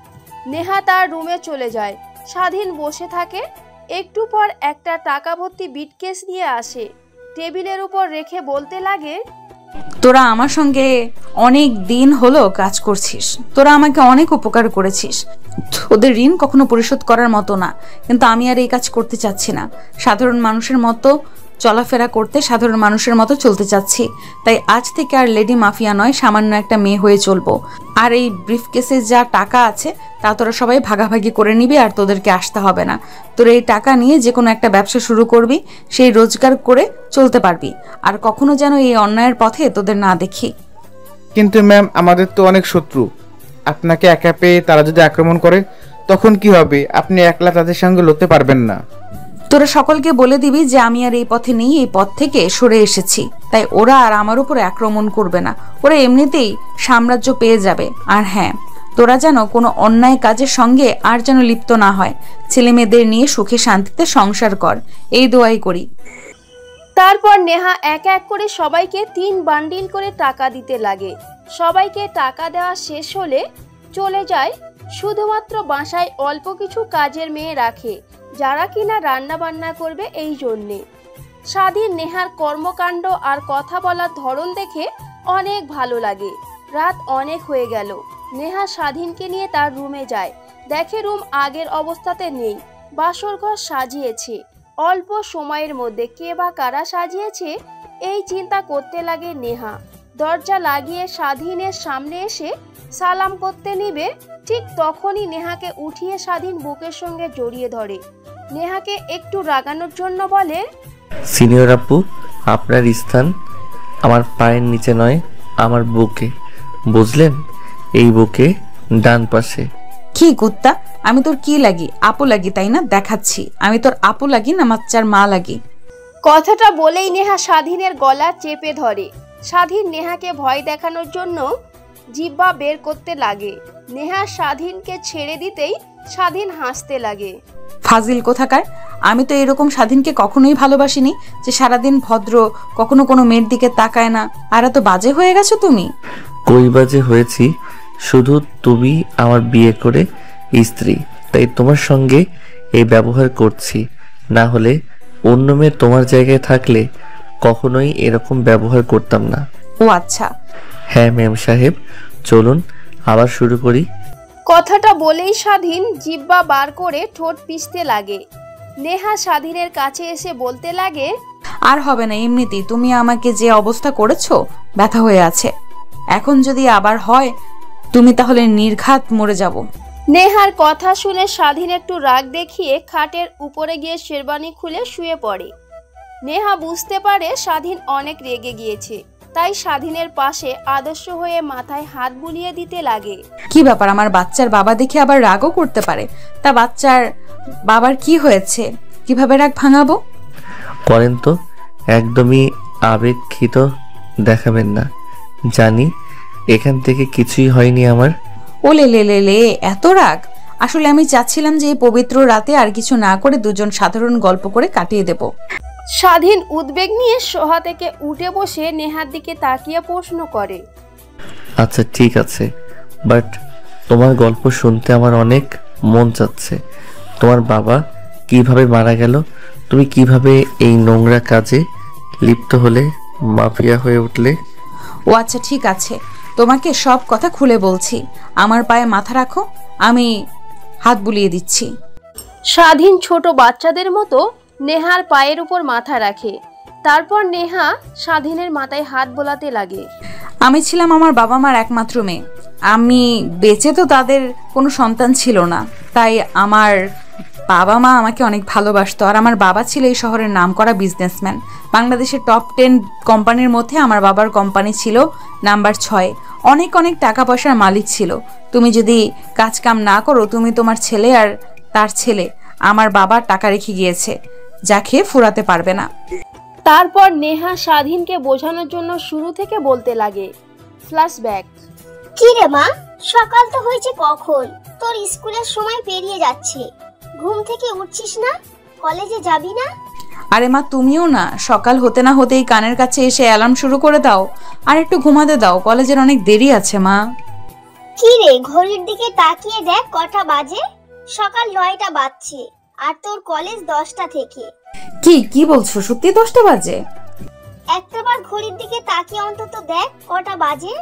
নেহা তার রুমে চলে যায়। স্বাধীন বসে থাকে। একটু পর একটা টাকা ভর্তি বিটকেস নিয়ে আসে, টেবিলের উপর রেখে বলতে লাগে, তোরা আমার সঙ্গে অনেক দিন হলো কাজ করছিস, তোরা আমাকে অনেক উপকার করেছিস, ওদের ঋণ কখনো পরিশোধ করার মতো না, কিন্তু আমি আর এই কাজ করতে চাচ্ছি না। সাধারণ মানুষের মতো চলাফেরা করতে, সাধারণ মানুষের মতো চলতে চাচ্ছি। তাই আজ থেকে আর লেডি মাফিয়া নয়, সামান্য একটা মেয়ে হয়ে চলবো। আর এই ব্রিফকেসে যা টাকা আছে তা তোরা সবাই ভাগাভাগি করে নিবি, আর তোদেরকে আসতে হবে না। তোরা এই টাকা নিয়ে যে কোনো একটা ব্যবসা শুরু করবি, সেই রোজগার করে চলতে পারবি, আর কখনো যেন এই অন্যায়ের পথে তোদের না দেখি। কিন্তু ম্যাম, আমাদের তো অনেক শত্রু, আপনাকে একা পেয়ে তারা যদি আক্রমণ করে তখন কি হবে? আপনি একলা তাদের সঙ্গে লড়তে পারবেন না। তোরা সকলকে বলে দিবি যে আমি আর এই পথে নেই, এই পথ থেকে সরে এসেছি, তাই ওরা আর আমার উপরে আক্রমণ করবে না, ওরা এমনিতেই সাম্রাজ্য পেয়ে যাবে। আর হ্যাঁ, তোরা যেন কোনো অন্যায় কাজের সঙ্গে আর যেন লিপ্ত না হয়, ছেলে মেয়েদের নিয়ে সুখে শান্তিতে সংসার কর, এই দোয়াই করি। তারপর নেহা এক এক করে সবাইকে 3 বান্ডিল করে টাকা দিতে লাগে। সবাইকে টাকা দেওয়া শেষ হলে চলে যায়। শুধুমাত্র বাসায় অল্প কিছু কাজের মেয়ে রাখে, যারা কিনা রান্না বান্না করবে। এই জন্যে স্বাধীন নেহার কর্মকাণ্ড আর কথা বলার ধরন দেখে অনেক ভালো লাগে। রাত অনেক হয়ে গেল। নেহা স্বাধীনকে নিয়ে তার রুমে যায়। দেখে রুম আগের অবস্থাতে নেই, বাসরঘর সাজিয়েছে। অল্প সময়ের মধ্যে কে বা কারা সাজিয়েছে এই চিন্তা করতে লাগে নেহা। দরজা লাগিয়ে স্বাধীনের সামনে এসে সালাম করতে নিবে, ঠিক তখনই নেহাকে উঠিয়ে স্বাধীন বুকের সঙ্গে জড়িয়ে ধরে। নেহাকে একটু রাগানোর জন্য বলে, সিনিয়র আপু, আপনার স্থান আমার পায়ের নিচে নয়, আমার বুকে, বুঝলেন? এই বুকে ডান পাশে। কি কুত্তা, আমি তোর কি লাগি? আপু লাগি তাই না? দেখাচ্ছি আমি তোর আপু লাগি না বাচ্চার মা লাগি। কথাটা বলেই নেহা স্বাধীনের গলা চেপে ধরে। স্বাধীন নেহাকে ভয় দেখানোর জন্য জিহ্বা বের করতে লাগে। নেহা স্বাধীনকে ছেড়ে দিতেই স্বাধীন হাসতে লাগে। ফাজিল কোথাকার, আমি তো এরকম স্বাধীনকে কখনোই ভালোবাসিনি যে সারাদিন ভদ্র, কখনো কোনো মেয়ের দিকে তাকায় না। আর এত বাজে হয়ে গেছো তুমি। কই বাজে হয়েছি? শুধু তুমি আমার বিয়ে করে স্ত্রী, তাই তোমার সঙ্গে এই ব্যবহার করছি, না হলে অন্য মেয়ে তোমার জায়গায় থাকলে কখনোই এরকম ব্যবহার করতাম না। ও আচ্ছা। হ্যাঁ ম্যাম সাহেব, চলুন আবার শুরু করি। কথাটা বলেই স্বাধীন জিহ্বা বার করে ঠোঁট পিষতে লাগে। নেহা স্বাধীনের কাছে এসে বলতে লাগে, আর হবে না, এমনিতেই তুমি আমাকে যে অবস্থা করেছো ব্যথা হয়ে আছে। এখন যদি আবার হয় তুমি তাহলে নির্ঘাত মরে যাব। নেহার কথা শুনে স্বাধীন একটু রাগ দেখিয়ে খাটের উপরে গিয়ে শেরবানি খুলে শুয়ে পড়ে। নেহা বুঝতে পারে স্বাধীন অনেক রেগে গিয়েছে, তাই স্বাধীনের পাশে আদর্শ হয়ে মাথায় হাত বুলিয়ে দিতে লাগে। কি ব্যাপার, আমার বাচ্চার বাবা দেখে আবার রাগও করতে পারে। তা বাচ্চার বাবার কি হয়েছে, কিভাবে রাগ ভাঙাবো? করেন তো, একদমই আবেগক্ষিত দেখাবেন না। জানি এখান থেকে কিছুই হয়নি আমার। ওলে লে লে লে, এত রাগ? আসলে আমি চাচ্ছিলাম যে এই পবিত্র রাতে আর কিছু না করে দুজন সাধারণ গল্প করে কাটিয়ে দেব। স্বাধীন উদ্বেগ নিয়ে সোহা থেকে উঠে বসে নেহার দিকে তাকিয়ে প্রশ্ন করে, আচ্ছা ঠিক আছে, বাট তোমার গল্প শুনতে আমার অনেক মন চাচ্ছে। তোমার বাবা কিভাবে মারা গেল, তুমি কিভাবে এই নোংরা কাজে লিপ্ত হলে, মাফিয়া হয়ে উঠলে? ও আচ্ছা ঠিক আছে, তোমাকে সব কথা খুলে বলছি। আমার পায়ে মাথা রাখো, আমি হাত বুলিয়ে দিচ্ছি। স্বাধীন ছোট বাচ্চাদের মতো নেহার পায়ের উপর মাথা রাখে। তারপর নেহা স্বাধীনের মাথায় হাত বোলাতে লাগে। আমি ছিলাম আমার বাবা মার একমাত্র মেয়ে। আমি বেঁচে তো তাদের কোনো সন্তান ছিল না, তাই আমার বাবা মা আমাকে অনেক ভালোবাসতো। আর আমার বাবা ছিল এই শহরের নামকরা বিজনেসম্যান। বাংলাদেশের টপ 10 কোম্পানির মধ্যে আমার বাবার কোম্পানি ছিল নাম্বার 6। অনেক অনেক টাকা পয়সার মালিক ছিল। তুমি যদি কাজ কাম না করো, তুমি, তোমার ছেলে আর তার ছেলে আমার বাবার টাকা রেখে গিয়েছে, যা খেয়ে ফুরাতে পারবে না। তারপর নেহা স্বাধীনকে বোঝানোর জন্য শুরু থেকে বলতে লাগে। ফ্ল্যাশব্যাক। কি রে মা, সকাল তো হয়েছে কখন? তোর স্কুলের সময় পেরিয়ে যাচ্ছে, ঘুম থেকে উঠছিস না? কলেজে যাবি না? আরে মা, তুমিও না সকাল হতে না হতেই কানের কাছে এসে অ্যালার্ম শুরু করে দাও। আর একটু ঘুমাতে দাও, কলেজের অনেক দেরি আছে মা। কি রে, ঘড়ির দিকে তাকিয়ে দেখ কটা বাজে। সকাল 9টা বাজছে, আর তোর কলেজ 10টা থেকে। কি বলছো, সত্যি 10টা বাজে? একটাবার ঘড়ির দিকে তাকিয়ে অন্তত দেখ কটা বাজে।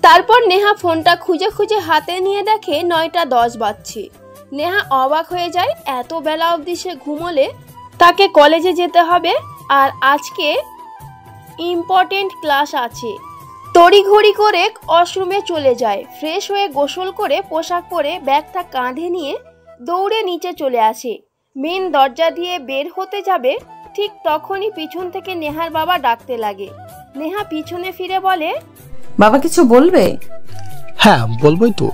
তারপর নেহা ফোনটা খুঁজে খুঁজে হাতে নিয়ে দেখে 9টা 10 বাজছে। নেহা অবাক হয়ে যায়, এত বেলা অবধি সে ঘুমোলে তাকে কলেজে যেতে হবে, আর আজকে ইম্পর্টেন্ট ক্লাস আছে। তড়িঘড়ি করে ওয়াশরুমে চলে যায়। ফ্রেশ হয়ে গোসল করে পোশাক পরে ব্যাগটা কাঁধে নিয়ে দৌড়ে নিচে চলে আসে। মেন দরজা দিয়ে বের হতে যাবে, ঠিক তখনই পিছন থেকে নেহার বাবা ডাকতে লাগে। নেহা পিছনে ফিরে বলে, বাবা কিছু বলবে? হ্যাঁ বলবোই তো।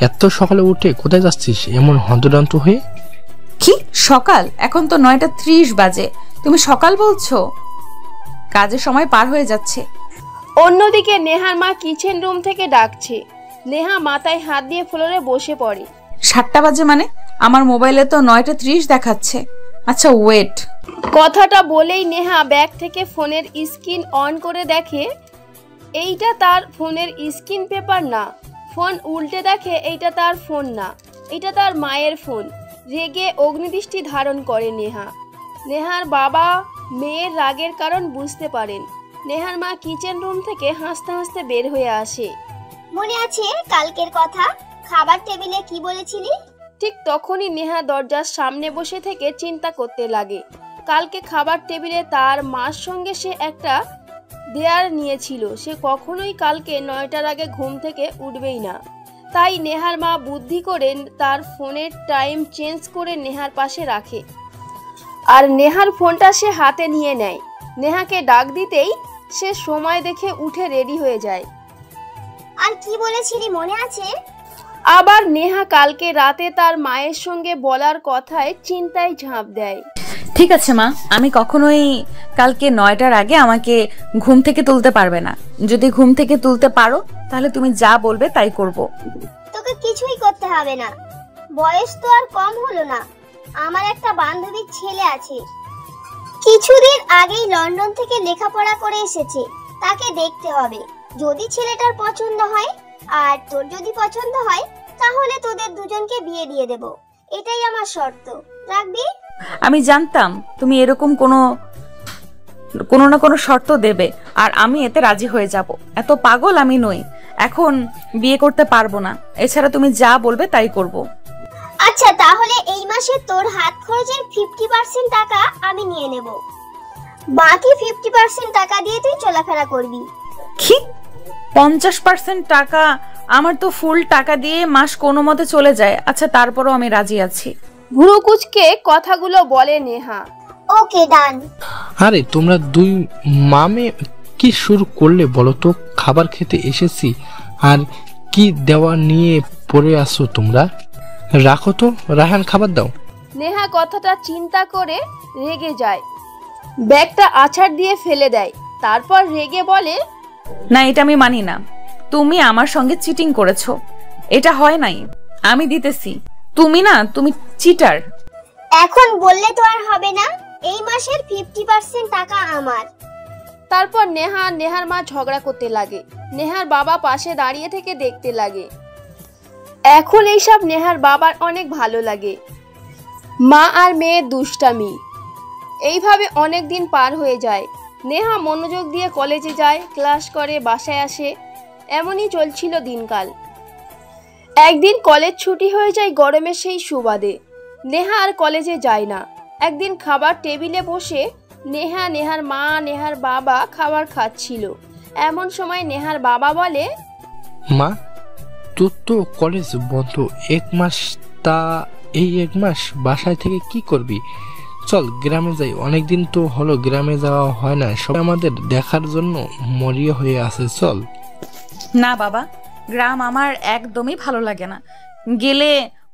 এত সকালে উঠে কোথায় যাচ্ছিস এমন হন্তদন্ত হয়ে? কি সকাল? এখন তো 9টা 30 বাজে, তুমি সকাল বলছো? কাজের সময় পার হয়ে যাচ্ছে। অন্যদিকে নেহার মা কিচেন রুম থেকে ডাকছে। নেহা মাথায় হাত দিয়ে ফ্লোরে বসে পড়ে। 7টা বাজে মানে? আমার মোবাইলে তো 9টা 30 দেখাচ্ছে। আচ্ছা ওয়েট। কথাটা বলেই নেহা ব্যাগ থেকে ফোনের স্ক্রিন অন করে দেখে এইটা তার ফোনের স্ক্রিন পেপার না। ফোন উল্টে দেখে এইটা তার ফোন না, এটা তার মায়ের ফোন। রেগে অগ্নিদৃষ্টি ধারণ করে নেহা। নেহার বাবা মেয়ের রাগের কারণ বুঝতে পারেন। নেহার মা কিচেন রুম থেকে হাসতে হাসতে বের হয়ে আসে। মনে আছে কালকের কথা? খাবার টেবিলে কি বলেছিলি? ঠিক তখনই নেহা দরজার সামনে বসে থেকে চিন্তা করতে লাগে। কালকে খাবার টেবিলে তার মার সঙ্গে সে একটা দেয়ার নিয়েছিল। সে কখনোই কালকে 9টার আগে ঘুম থেকে উঠবেই না। তাই নেহার মা বুদ্ধি করে তার ফোনের টাইম চেঞ্জ করে নেহার পাশে রাখে, আর নেহার ফোনটা সে হাতে নিয়ে নেয়। নেহাকে ডাক দিতেই সে সময় দেখে উঠে রেডি হয়ে যায়। আর কি বলেছিলি মনে আছে? আবার নেহা কালকে রাতে তার মায়ের সঙ্গে বলার কথায় চিন্তায় ঝাঁপ দেয়। ঠিক আছে মা, আমি কখনোই কালকে 9টার আগে আমাকে ঘুম থেকে তুলতে পারবে না। যদি ঘুম থেকে তুলতে পারো তাহলে তুমি যা বলবে তাই করব। তোকে কিছুই করতে হবে না, বয়স তো আর কম হলো না। আমার একটা বান্ধবীর ছেলে আছে, কিছুদিন আগেই লন্ডন থেকে লেখাপড়া করে এসেছে। তাকে দেখতে হবে, যদি ছেলেটার পছন্দ হয় আর তোর যদি পছন্দ হয় তাহলে তোদের দুজনকে বিয়ে দিয়ে দেব। এটাই আমার শর্ত, রাখবি? আমি জানতাম তুমি এরকম কোনো না কোনো শর্ত দেবে, আর আমি এতে রাজি হয়ে যাব। এত পাগল আমি নই। এখন বিয়ে করতে পারবো না। এছাড়া তুমি যা বলবে তাই করব। আচ্ছা, তাহলে এই মাসে তোর হাত খরচের 50% টাকা আমি নিয়ে নেব, বাকি 50% টাকা দিয়ে তুই চলাফেরা করবি। কি 50% টাকা? আমার তো ফুল টাকা দিয়ে মাস কোনো মতে চলে যায়। আচ্ছা, তারপরও আমি রাজি আছি। ভুরু কুচকে কথাগুলো বলে নেহা। ওকে, ডান। আরে তোমরা দুই মামে কি শুরু করলে বলো তো? খাবার খেতে এসেছি আর কি দেওয়া নিয়ে পড়ে আসো তোমরা। রাখো তো, রাহান খাবার দাও। নেহা কথাটা চিন্তা করে রেগে যায়, ব্যাগটা আছাড় দিয়ে ফেলে দেয়। তারপর রেগে বলে, না, এটা আমি মানি না। তুমি আমার সঙ্গে চিটিং করেছো, এটা হয় নাই। আমি দিতেছি। তুমি না, তুমি চিটার। এখন বললে তো আর হবে না, এই মাসের 50% টাকা আমার। তারপর নেহা আর নেহার মা ঝগড়া করতে লাগে। নেহার বাবা পাশে দাঁড়িয়ে থেকে দেখতে লাগে। এখন এইসব নেহার বাবার অনেক ভালো লাগে। মা আর মেয়ের দুষ্টামি। এইভাবে অনেক দিন পার হয়ে যায়। নেহা মনোযোগ দিয়ে কলেজে যায়, ক্লাস করে, বাসায় আসে। এমনই চলছিল দিনকাল। একদিন কলেজ ছুটি হয়ে যায় গরমের সেই সুবাদে। নেহা আর কলেজে যায় না। একদিন খাবার টেবিলে বসে নেহা, নেহার মা, নেহার বাবা খাবার খাচ্ছিল। এমন সময় নেহার বাবা বলে, মা, তোর তো কলেজ বন্ধ 1 মাস, তা এই 1 মাস বাসায় থেকে কি করবি? চল গ্রামে যাই, অনেকদিন তো হলো গ্রামে যাওয়া হয় না, সবাই আমাদের দেখার জন্য মরিয়া হয়ে আছে, চল। না বাবা, গ্রাম আমার একদমই ভালো লাগে না। গেলে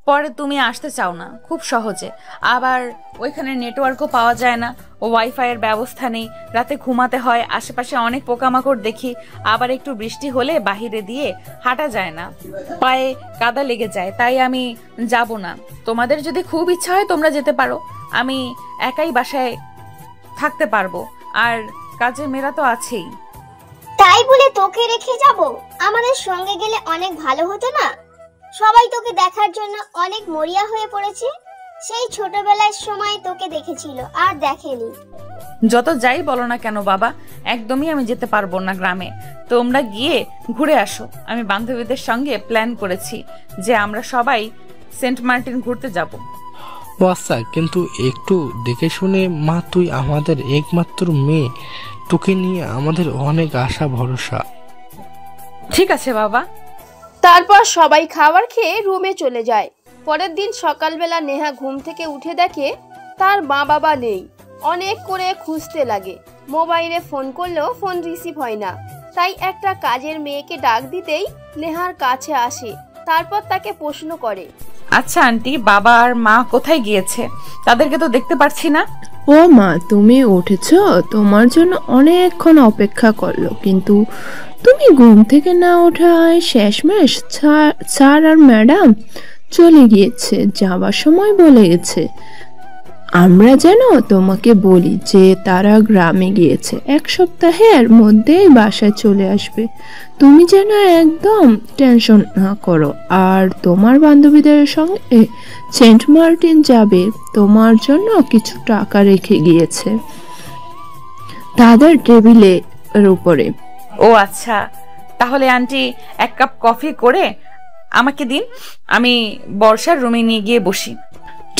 পরে তুমি আসতে চাও না খুব সহজে। আবার ওইখানে নেটওয়ার্কও পাওয়া যায় না, ওয়াইফাইয়ের ব্যবস্থা নেই, রাতে ঘুমাতে হয়, আশেপাশে অনেক পোকামাকড় দেখি। আবার একটু বৃষ্টি হলে বাহিরে দিয়ে হাঁটা যায় না, পায়ে কাদা লেগে যায়। তাই আমি যাব না। তোমাদের যদি খুব ইচ্ছা হয় তোমরা যেতে পারো, আমি একাই বাসায় থাকতে পারবো। আর কাজের মেয়েরা তো আছেই। তাই বলে তোকে রেখে যাব? আমাদের সঙ্গে গেলে অনেক ভালো হতো না? সবাই তোকে দেখার জন্য অনেক মরিয়া হয়ে পড়েছে। সেই ছোটবেলার সময় তোকে দেখেছিল আর দেখেনি। যত যাই বলো না কেন বাবা, একদমই আমি যেতে পারবো না গ্রামে। তোমরা গিয়ে ঘুরে আসো। আমি বান্ধবীদের সঙ্গে প্ল্যান করেছি যে আমরা সবাই সেন্ট মার্টিন ঘুরতে যাব। ও আচ্ছা, কিন্তু একটু দেখে শুনে মা, তুই আমাদের একমাত্র মেয়ে, তোকে নিয়ে আমাদের অনেক আশা ভরসা। ঠিক আছে বাবা। তারপর সবাই খাবার খেয়ে রুমে চলে যায়। পরের দিন সকালবেলা নেহা ঘুম থেকে উঠে দেখে তার মা বাবা নেই। অনেক করে খুঁজতে লাগে, মোবাইলে ফোন করলেও ফোন রিসিভ হয় না। তাই একটা কাজের মেয়েকে ডাক দিতেই নেহার কাছে আসে। তারপর তাকে প্রশ্ন করে, আচ্ছা আন্টি, বাবা আর মা কোথায় গিয়েছে? তাদেরকে তো দেখতে পাচ্ছি না। ও মা, তুমি উঠেছো? তোমার জন্য অনেকক্ষণ অপেক্ষা করলো, কিন্তু তুমি ঘুম থেকে না ওঠায় শেষমেশ স্যার আর ম্যাডাম চলে গিয়েছে, যাবার সময় বলে গেছে আমরা যেন তোমাকে বলি যে তারা গ্রামে গিয়েছে, 1 সপ্তাহের মধ্যেই বাসায় চলে আসবে। তুমি যেন একদম টেনশন না করো। আর তোমার বান্ধবীদের সঙ্গে সেন্ট মার্টিন যাবে, তোমার জন্য কিছু টাকা রেখে গিয়েছে তাদের টেবিলের উপরে। ও আচ্ছা, তাহলে আন্টি 1 কাপ কফি করে আমাকে দিন, আমি বর্ষার রুমে নিয়ে গিয়ে বসি।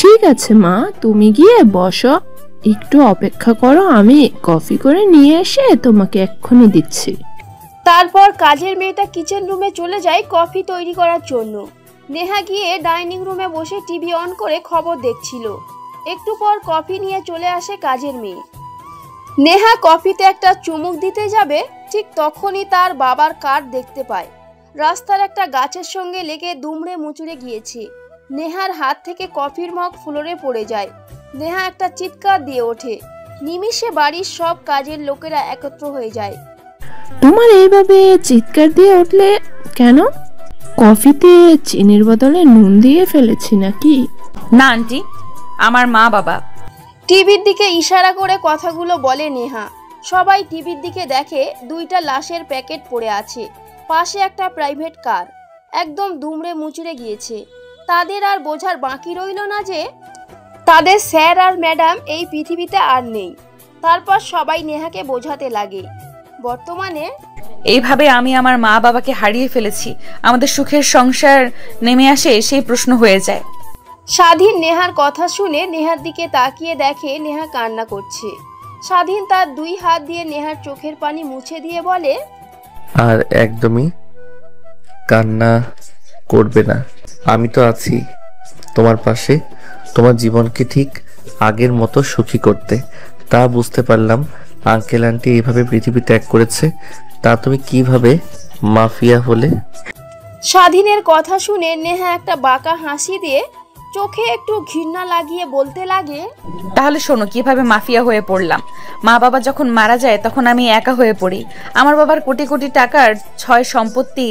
ঠিক আছে মা, তুমি গিয়ে বসো, একটু অপেক্ষা করো, আমি কফি করে নিয়ে এসে তোমাকে এক্ষুনি দিচ্ছি। তারপর কাজের মেয়েটা কিচেন রুমে চলে যায় কফি তৈরি করার জন্য। নেহা গিয়ে ডাইনিং রুমে বসে টিভি অন করে খবর দেখছিল। একটু পর কফি নিয়ে চলে আসে কাজের মেয়ে। নেহা কফিতে একটা চুমুক দিতে যাবে, ঠিক তখনই তার বাবার কার দেখতে পায়। রাস্তার একটা গাছের সঙ্গে লেগে দুমড়ে মুচড়ে গিয়েছে। নেহার হাত থেকে কফির মগ ফ্লোরে পড়ে যায়। নেহা একটা চিৎকার দিয়ে ওঠে। নিমিষে বাড়ির সব কাজের লোকেরা একত্র হয়ে যায়। তোমার এইভাবে চিৎকার দিয়ে উঠলে কেন? কফিতে চিনির বদলে নুন দিয়ে ফেলেছি নাকি? না আন্টি, আমার মা বাবা। টিভির দিকে ইশারা করে কথাগুলো বলে নেহা। সবাই টিভির দিকে দেখে 2টা লাশের প্যাকেট পড়ে আছে, পাশে একটা প্রাইভেট কার। একদম দুমড়ে মুচড়ে গিয়েছে। তাদের আর বোঝার বাকি রইল না যে তাদের স্যার আর ম্যাডাম এই পৃথিবীতে আর নেই। তারপর সবাই নেহাকে বোঝাতে লাগে, বর্তমানে এইভাবে আমি আমার মা বাবাকে হারিয়ে ফেলেছি, আমাদের সুখের সংসার নেমে আসে সেই প্রশ্ন হয়ে যায়। স্বাধীন নেহার কথা শুনে নেহার দিকে তাকিয়ে দেখে নেহা কান্না করছে। স্বাধীন তার 2 হাত দিয়ে নেহার চোখের পানি মুছে দিয়ে বলে, আর একদমই কান্না করবে না, আমি তো আছি তোমার পাশে, তোমার জীবনকে ঠিক আগের মতো সুখী করতে। তা বুঝতে পারলাম আঙ্কেল আন্টি এইভাবে পৃথিবী ত্যাগ করেছে, তা তুমি কিভাবে মাফিয়া হলে? স্বাধীনের কথা শুনে নেহা একটা বাঁকা হাসি দিয়ে চোখে একটু ঘৃণা লাগিয়ে বলতে লাগে, তাহলে শোনো কিভাবে মাফিয়া হয়ে পড়লাম। মা বাবা যখন মারা যায় তখন আমি একা হয়ে পড়ি। আমার বাবার কোটি কোটি টাকার 6 সম্পত্তি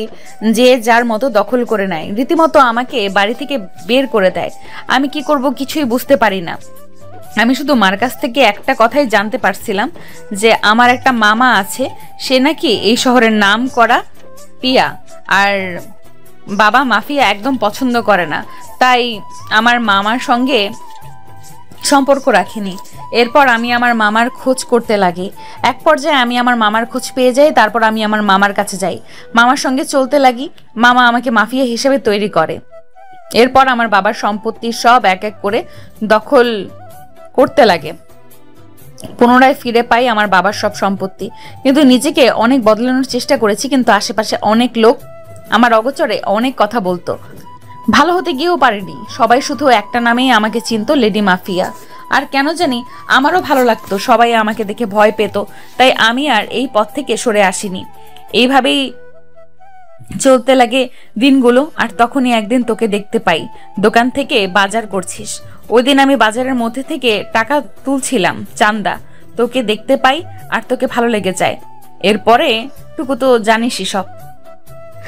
যে যার মতো দখল করে নেয়, রীতিমতো আমাকে বাড়ি থেকে বের করে দেয়। আমি কি করব কিছুই বুঝতে পারি না। আমি শুধু মার কাছ থেকে একটা কথাই জানতে পারছিলাম যে আমার একটা মামা আছে, সে নাকি এই শহরের নাম করা পিয়া, আর বাবা মাফিয়া একদম পছন্দ করে না, তাই আমার মামার সঙ্গে সম্পর্ক রাখিনি। এরপর আমি আমার মামার খোঁজ করতে লাগি। এক পর্যায়ে আমি আমার মামার খোঁজ পেয়ে যাই, তারপর আমি আমার মামার কাছে যাই, মামার সঙ্গে চলতে লাগি। মামা আমাকে মাফিয়া হিসেবে তৈরি করে। এরপর আমার বাবার সম্পত্তি সব এক এক করে দখল করতে লাগে। পুনরায় ফিরে পাই আমার বাবার সব সম্পত্তি, কিন্তু নিজেকে অনেক বদলানোর চেষ্টা করেছি, কিন্তু আশেপাশে অনেক লোক আমার অগোচরে অনেক কথা বলতো। ভালো হতে গিয়েও পারিনি, সবাই শুধু একটা নামেই আমাকে চিনতো, লেডি মাফিয়া। আর কেন জানি আমারও ভালো লাগতো, সবাই আমাকে দেখে ভয় পেত, তাই আমি আর এই পথ থেকে সরে আসিনি। এইভাবেই চলতে লাগে দিনগুলো। আর তখনই একদিন তোকে দেখতে পাই, দোকান থেকে বাজার করছিস। ওই দিন আমি বাজারের মধ্যে থেকে টাকা তুলছিলাম, চান্দা। তোকে দেখতে পাই আর তোকে ভালো লেগে যায়। এরপরে টুকু তো জানিসই সব।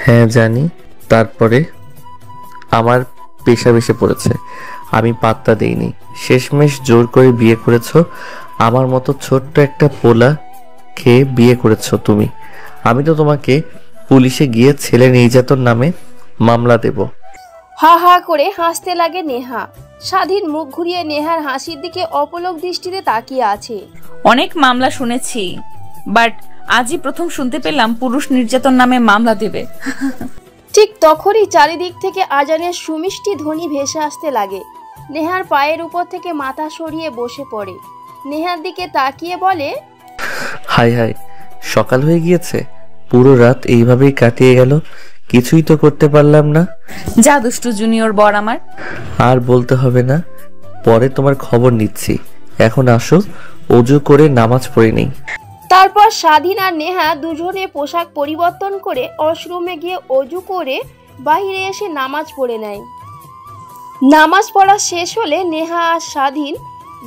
হ্যাঁ জানি। তারপরে আমার পেশা বেশে পড়েছে, আমি পাত্তা দেইনি। শেষমেশ জোর করে বিয়ে করেছো, আমার মতো ছোট্ট একটা পোলা খেয়ে বিয়ে করেছো তুমি। আমি তো তোমাকে পুলিশে গিয়ে ছেলে নির্যাতন নামে মামলা দেব। হা হা করে হাসতে লাগে নেহা। স্বাধীন মুখ ঘুরিয়ে নেহার হাসির দিকে অপলক দৃষ্টিতে তাকিয়ে আছে। অনেক মামলা শুনেছি, বাট আজই প্রথম শুনতে পেলাম পুরুষ নির্যাতন নামে মামলা দেবে। ঠিক তখনই চারিদিক থেকে আজানের সুমিষ্টি ধ্বনি ভেসে আসতে লাগে। নেহার পায়ের উপর থেকে মাথা সরিয়ে বসে পড়ে। নেহার দিকে তাকিয়ে বলে, হাই হাই, সকাল হয়ে গিয়েছে, পুরো রাত এইভাবেই কাটিয়ে গেল, কিছুই তো করতে পারলাম না। যা দুষ্টু জুনিয়র বর আমার। আর বলতে হবে না, পরে তোমার খবর নিচ্ছি। এখন আসো, অজু করে নামাজ পড়ে নেই। তারপর স্বাধীন আর নেহা দুজনে পোশাক পরিবর্তন করে ওয়াশরুমে গিয়ে অজু করে বাইরে এসে নামাজ পড়ে নেয়। নামাজ পড়া শেষ হলে নেহা আর স্বাধীন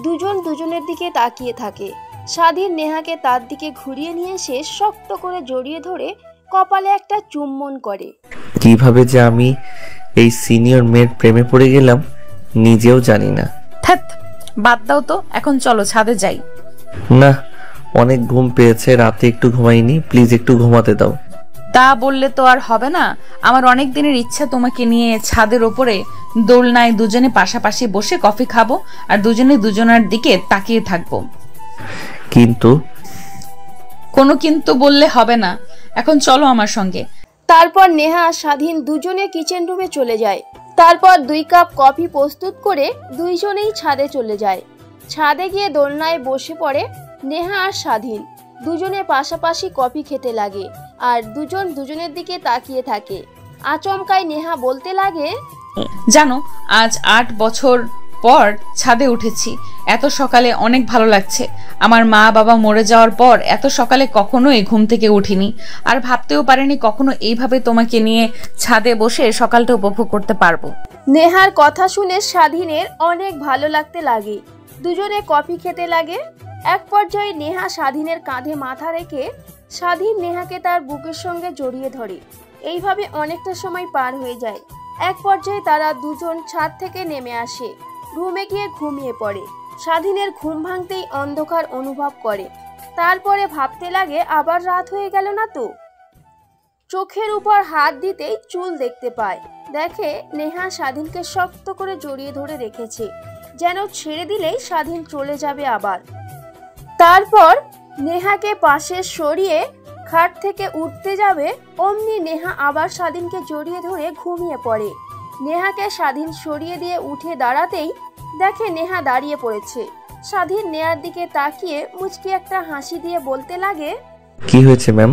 দুজন দুজনের দিকে তাকিয়ে থাকে। স্বাধীন নেহাকে তার দিকে ঘুরিয়ে নিয়ে এসে শক্ত করে জড়িয়ে ধরে কপালে একটা চুম্বন করে। কিভাবে যে আমি এই সিনিয়র মেয়ের প্রেমে পড়ে গেলাম নিজেও জানি না। ধ্যাৎ, বাদ দাও তো, এখন চলো ছাদে যাই। না, অনেক ঘুম পেয়েছে, রাতে একটু ঘুমাইনি, প্লিজ একটু ঘুমাতে দাও। তা বললে তো আর হবে না। আমার অনেক দিনের ইচ্ছা তোমাকে নিয়ে ছাদের ওপরে দোলনায় দুজনে পাশাপাশি বসে কফি খাবো আর দুজনে দুজনের দিকে তাকিয়ে থাকবো। কিন্তু কোনো কিন্তু বললে হবে না, এখন চলো আমার সঙ্গে। তারপর নেহা আর স্বাধীন দুজনে কিচেন রুমে চলে যায়। তারপর 2 কাপ কফি প্রস্তুত করে দুইজনেই ছাদে চলে যায়। ছাদে গিয়ে দোলনায় বসে পড়ে নেহা আর স্বাধীন। দুজনে পাশাপাশি কফি খেতে লাগে আর দুজন দুজনের দিকে তাকিয়ে থাকে। আচমকায় নেহা বলতে লাগে, জানো আজ 8 বছর পর ছাদে উঠেছি। এত সকালে অনেক ভালো লাগছে। আমার মা বাবা মরে যাওয়ার পর এত সকালে কখনোই ঘুম থেকে উঠিনি, আর ভাবতেও পারিনি কখনো এইভাবে তোমাকে নিয়ে ছাদে বসে সকালটা উপভোগ করতে পারবো। নেহার কথা শুনে স্বাধীনের অনেক ভালো লাগতে লাগে। দুজনে কফি খেতে লাগে। এক পর্যায়ে নেহা স্বাধীনের কাঁধে মাথা রেখে স্বাধীন নেহাকে তার বুকের সঙ্গে জড়িয়ে ধরে। এইভাবে অনেকটা সময় পার হয়ে যায়। এক পর্যায়ে তারা দুজন ছাদ থেকে নেমে আসে, রুমে গিয়ে ঘুমিয়ে পড়ে। স্বাধীনের ঘুম ভাঙতেই অন্ধকার অনুভব করে। তারপরে ভাবতে লাগে আবার রাত হয়ে গেল না তো। চোখের উপর হাত দিতেই চুল দেখতে পায়। দেখে নেহা স্বাধীনকে শক্ত করে জড়িয়ে ধরে রেখেছে, যেন ছেড়ে দিলেই স্বাধীন চলে যাবে আবার। তারপর নেহাকে পাশে সরিয়ে খাট থেকে উঠতে যাবে অমনি নেহা আবার স্বাধীনকে জড়িয়ে ধরে ঘুমিয়ে পড়ে। নেহাকে স্বাধীন সরিয়ে দিয়ে উঠে দাঁড়াতেই দেখে নেহা দাঁড়িয়ে পড়েছে। স্বাধীন নেহার দিকে তাকিয়ে মুচকি একটা হাসি দিয়ে বলতে লাগে, কি হয়েছে ম্যাম,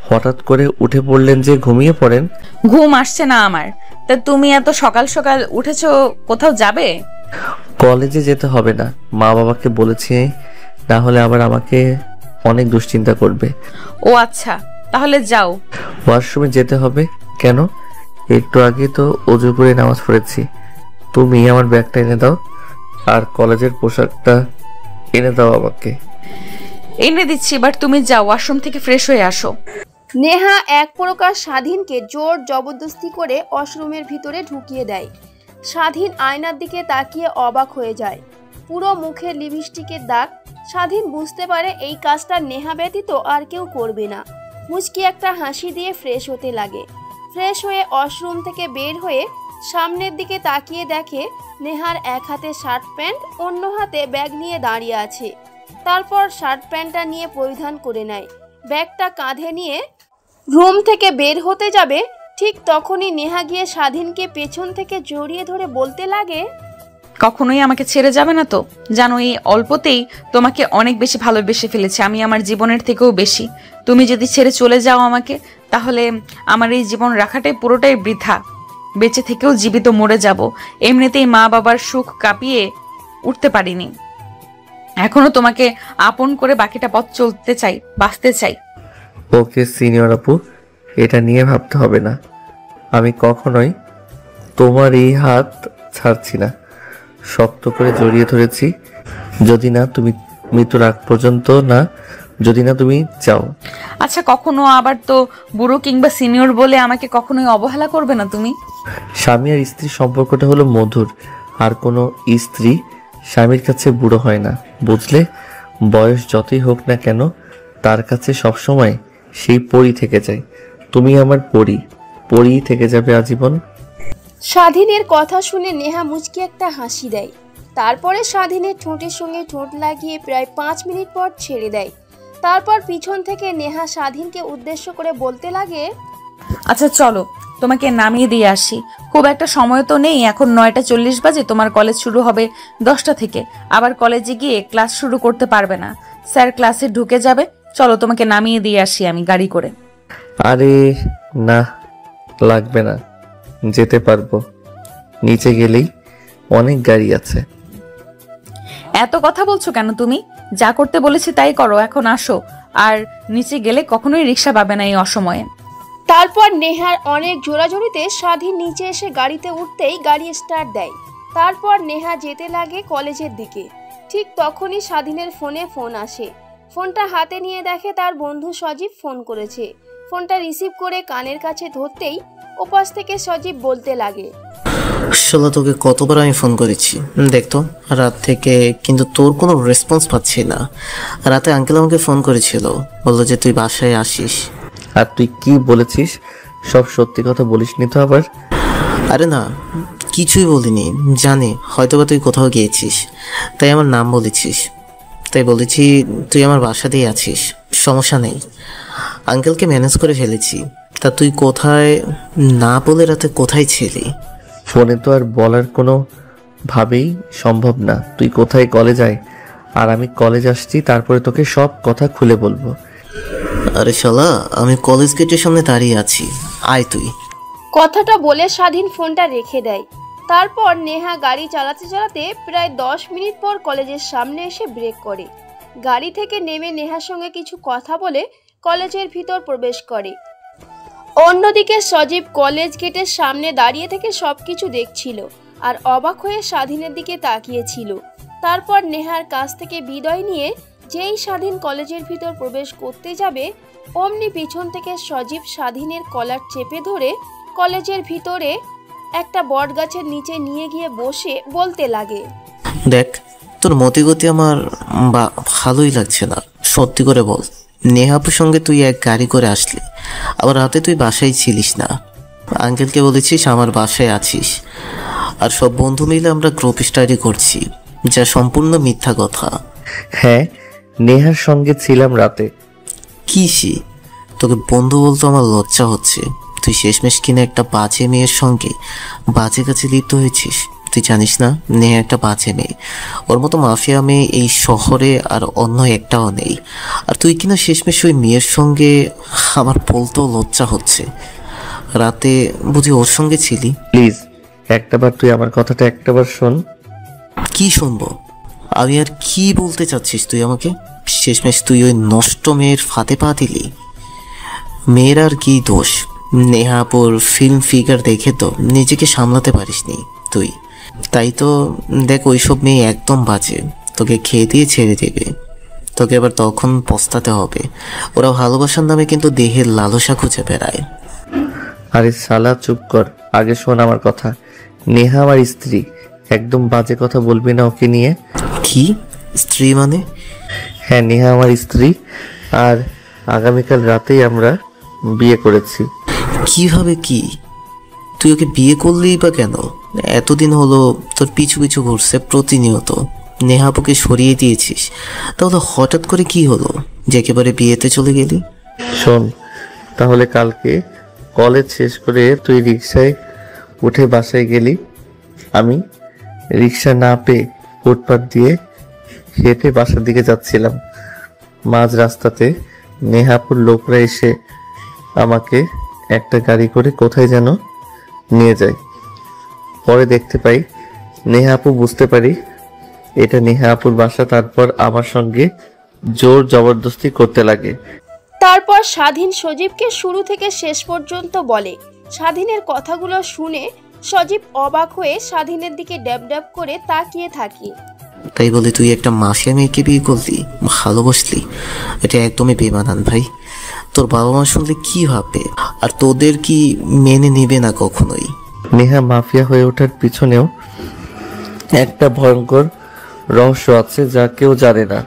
হঠাৎ করে উঠে পড়লেন যে, ঘুমিয়ে পড়েন। ঘুম আসছে না আমার। তা তুমি এত সকাল সকাল উঠেছো, কোথাও যাবে? কলেজে যেতে হবে না, মা বাবাকে বলেছি, না হলে আবার আমাকে অনেক দুশ্চিন্তা করবে। ও আচ্ছা, তাহলে যাও। ওয়াশরুমে যেতে হবে কেন? একটু আগে তো অজু করে নামাজ পড়েছি। তুমি আমার ব্যাগটা এনে দাও আর কলেজের পোশাকটা এনে দাও আমাকে। এনে দিচ্ছি, বাট তুমি যাও, ওয়াশরুম থেকে ফ্রেশ হয়ে আসো। নেহা এক প্রকার স্বাধীনকে জোর জবরদস্তি করে ওয়াশরুমের ভিতরে ঢুকিয়ে দেয়। স্বাধীন আয়নার দিকে তাকিয়ে অবাক হয়ে যায়। পুরো মুখে লিপস্টিকের দাগ। স্বাধীন বুঝতে পারে এই কাজটা নেহা ব্যতীত আর কেউ করবে না। মুচকি একটা হাসি দিয়ে ফ্রেশ হতে লাগে। ফ্রেশ হয়ে ওয়াশরুম থেকে বের হয়ে সামনের দিকে তাকিয়ে দেখে নেহার এক হাতে শার্ট প্যান্ট, অন্য হাতে ব্যাগ নিয়ে দাঁড়িয়ে আছে। তারপর শার্ট প্যান্টটা নিয়ে পরিধান করে নেয়। ব্যাগটা কাঁধে নিয়ে রুম থেকে বের হতে যাবে, ঠিক তখনই নেহা গিয়ে স্বাধীনকে পেছন থেকে জড়িয়ে ধরে বলতে লাগে, কখনোই আমাকে ছেড়ে যাবে না তো? জানো, এই অল্পতেই তোমাকে অনেক বেশি ভালোবেসে ফেলেছি আমি, আমার জীবনের থেকেও বেশি। তুমি যদি ছেড়ে চলে যাও আমাকে, তাহলে আমার এই জীবন রাখাটাই পুরোটাই বৃথা। বেঁচে থেকেও জীবিত মরে যাব। এমনিতেই মা বাবার সুখ কাঁপিয়ে উঠতে পারিনি, এখনো তোমাকে আপন করে বাকিটা পথ চলতে চাই, বাঁচতে চাই। ওকে সিনিয়র আপু, এটা নিয়ে ভাবতে হবে না। আমি কখনোই তোমার এই হাত ছাড়ছি না, শক্ত করে জড়িয়ে ধরেছি। যদি না তুমি মৃত্যুর আগ পর্যন্ত, না যদি না তুমি চাও। আচ্ছা, কখনো আবার তো বুড়ো কিংবা সিনিয়র বলে আমাকে কখনোই অবহেলা করবে না তুমি। স্বামী আর স্ত্রীর সম্পর্কটা হলো মধুর, আর কোনো স্ত্রী স্বামীর কাছে বুড়ো হয় না, বুঝলে? বয়স যতই হোক না কেন, তার কাছে সবসময় সেই পরী থেকে যায়। তুমি আমার পরী, পরী থেকে যাবে আজীবন। স্বাধীনের কথা শুনে নেহা মুচকি একটা হাসি দেয়। তারপরে স্বাধীনের ঠোঁটের সঙ্গে ঠোঁট লাগিয়ে প্রায় 5 মিনিট পর ছেড়ে দেয়। তারপর পিছন থেকে নেহা স্বাধীনকে উদ্দেশ্য করে বলতে লাগে, আচ্ছা চলো, তোমাকে নামিয়ে দিয়ে আসি। খুব একটা সময় তো নেই, এখন 9:40 বাজে, তোমার কলেজ শুরু হবে 10টা থেকে। আবার কলেজে গিয়ে ক্লাস শুরু করতে পারবে না, স্যার ক্লাসে ঢুকে যাবে। চলো, তোমাকে নামিয়ে দিয়ে আসি আমি গাড়ি করে। আরে না, লাগবে না, যেতে পারবো। নিচে গেলেই অনেক গাড়ি আছে। এত কথা বলছো কেন তুমি? যা করতে বলেছি তাই করো, এখন আসো। আর নিচে গেলে কখনোই রিক্সা পাবে না এই অসময়ে। তারপর নেহার অনেক জোরাজোরিতে স্বাধীন নিচে এসে গাড়িতে উঠতেই গাড়ি স্টার্ট দেয়। তারপর নেহা যেতে লাগে কলেজের দিকে। ঠিক তখনই স্বাধীনের ফোনে ফোন আসে। ফোনটা হাতে নিয়ে দেখে তার বন্ধু সজীব ফোন করেছে। ফোনটা রিসিভ করে কানের কাছে ধরতেই ওপাশ থেকে সজীব বলতে লাগে, শালা তোকে কতবার আমি ফোন করেছি দেখতো রাত থেকে, কিন্তু তোর কোনো রেসপন্স পাচ্ছি না। রাতে আঙ্কেল আমাকে ফোন করেছিল, বললো যে তুই বাসায় আসিস। আর তুই কি বলেছিস? সব সত্যি কথা বলিসনি তো আবার? আরে না, কিছুই বলিনি। জানি হয়তোবা তুই কোথাও গিয়েছিস, তাই আমার নাম বলেছিস। তাই বলেছি তুই আমার বাসাতেই আছিস, সমস্যা নেই। আঙ্কেলকে ম্যানেজ করে ফেলেছি। তা তুই কোথায়, না বলে রাতে কোথায় ছিলি? ফোনে তো আর বলার কোনো ভাবেই সম্ভব না। তুই কোথায়? কলেজ আয়, আর আমি কলেজ আসছি, তারপরে তোকে সব কথা খুলে বলবো। আরে শালা, আমি কলেজ গেটের সামনে দাঁড়িয়ে আছি, আয় তুই। কথাটা বলে স্বাধীন ফোনটা রেখে দেয়। তারপর নেহা গাড়ি চালাতে চালাতে প্রায় 10 মিনিট পর কলেজের সামনে এসে ব্রেক করে। গাড়ি থেকে নেমে নেহার সঙ্গে কিছু কথা বলে কলেজের ভিতর প্রবেশ করে। অন্যদিকে সজীব কলেজ গেটের সামনে দাঁড়িয়ে থেকে সবকিছু দেখছিল আর অবাক হয়ে স্বাধীনের দিকে তাকিয়েছিল। তারপর নেহার কাছ থেকে বিদায় নিয়ে যেই স্বাধীন কলেজের ভিতর প্রবেশ করতে যাবে, অমনি পিছন থেকে সজীব স্বাধীনের কলার চেপে ধরে কলেজের ভিতরে একটা বটগাছের নিচে নিয়ে গিয়ে বসে বলতে লাগে, দেখ তোর মতিগতি আমার ভালোই লাগছে না। সত্যি করে বল, নেহাপুর সঙ্গে তুই এক গাড়ি করে আসলি, আবার রাতে তুই বাসায় ছিলিস না। আঙ্কেলকে বলেছিস আমার বাসায় আছিস, আর সব বন্ধু মিলে আমরা গ্রুপ স্টাডি করছি, যা সম্পূর্ণ মিথ্যা কথা। হ্যাঁ, নেহার সঙ্গে ছিলাম রাতে। কিসি তোকে বন্ধু বলতে আমার লজ্জা হচ্ছে। তুই শেষমেশ কিনা একটা বাজে মেয়ের সঙ্গে বাজে কাছে লিপ্ত হয়েছিস। তুই জানিস না নেহা একটা বাজে মেয়ে, ওর মতো মাফিয়া মেয়ে এই শহরে আর অন্য একটাও নেই। আর তুই কিনা শেষমেশ ওই মেয়ের সঙ্গে, আমার বলতেও লজ্জা হচ্ছে। রাতে বুঝি ওর সঙ্গে ছিলি? প্লিজ একটাবার তুই আমার কথাটা একটাবার শোন। কি শুনবো আমি? আর কি বলতে চাচ্ছিস তুই আমাকে? শেষমেশ তুই ওই নষ্ট মেয়ের ফাঁদে পা দিলি। মেয়ের আর কি দোষ? নেহাপুর ফিল্ম ফিগার দেখে তো নিজেকে সামলাতে পারিসনি তুই। তাই তো দেখ, ওইসব মেয়ে একদম বাজে, তোকে খেয়ে দিয়ে ছেড়ে দেবে। তোকে এবার তখন পস্তাতে হবে। ওরা ভালোবাসার নামে কিন্তু দেহের লালসা খুঁজে বেড়ায়। আরে শালা চুপ কর, আগে শোন আমার কথা। নেহা আমার স্ত্রী, একদম বাজে কথা বলবি না ওকে নিয়ে। কি স্ত্রী মানে? হ্যাঁ, নেহা আমার স্ত্রী, আর আগামীকাল রাতেই আমরা বিয়ে করেছি। কিভাবে? কি তুই ওকে বিয়ে করলি বা কেন? এতদিন হলো তোর পিছু পিছু ঘুরছে প্রতিনিয়ত, নেহাপুকে সরিয়ে দিয়েছিস, তাহলে হঠাৎ করে কি হলো যে একেবারে বিয়েতে চলে গেলি? শোন তাহলে, কালকে কলেজ শেষ করে তুই রিক্সায় উঠে বাসায় গেলি। আমি রিক্সা না পেয়ে ফুটপাত দিয়ে হেঁটে বাসার দিকে যাচ্ছিলাম। মাঝ রাস্তাতে নেহাপুর লোকরা এসে আমাকে একটা গাড়ি করে কোথায় যেন নিয়ে যায়। পরে দেখতে পাই নেহাপু, বুঝতে পারি এটা নেহাপুর বাসা। তারপর আমার সঙ্গে জোর জবরদস্তি করতে লাগে। তারপর স্বাধীন সজীবকে শুরু থেকে শেষ পর্যন্ত বলে। স্বাধীনের কথাগুলো শুনে সজীব অবাক হয়ে স্বাধীনের দিকে ড্যাব ড্যাব করে তাকিয়ে থাকে। তাই বলে তুই একটা মাফিয়া মেয়েকে বিয়ে করলি, ভালোবাসলি? এটা একদমই বেমানান ভাই। তোর বাবা মা শুনলে কি ভাববে? আর তোদের কি মেনে নেবে না কখনোই? নেহা মাফিয়া হয়ে ওঠার পিছনেও একটা ভয়ঙ্কর রহস্য আছে যা কেউ জানে না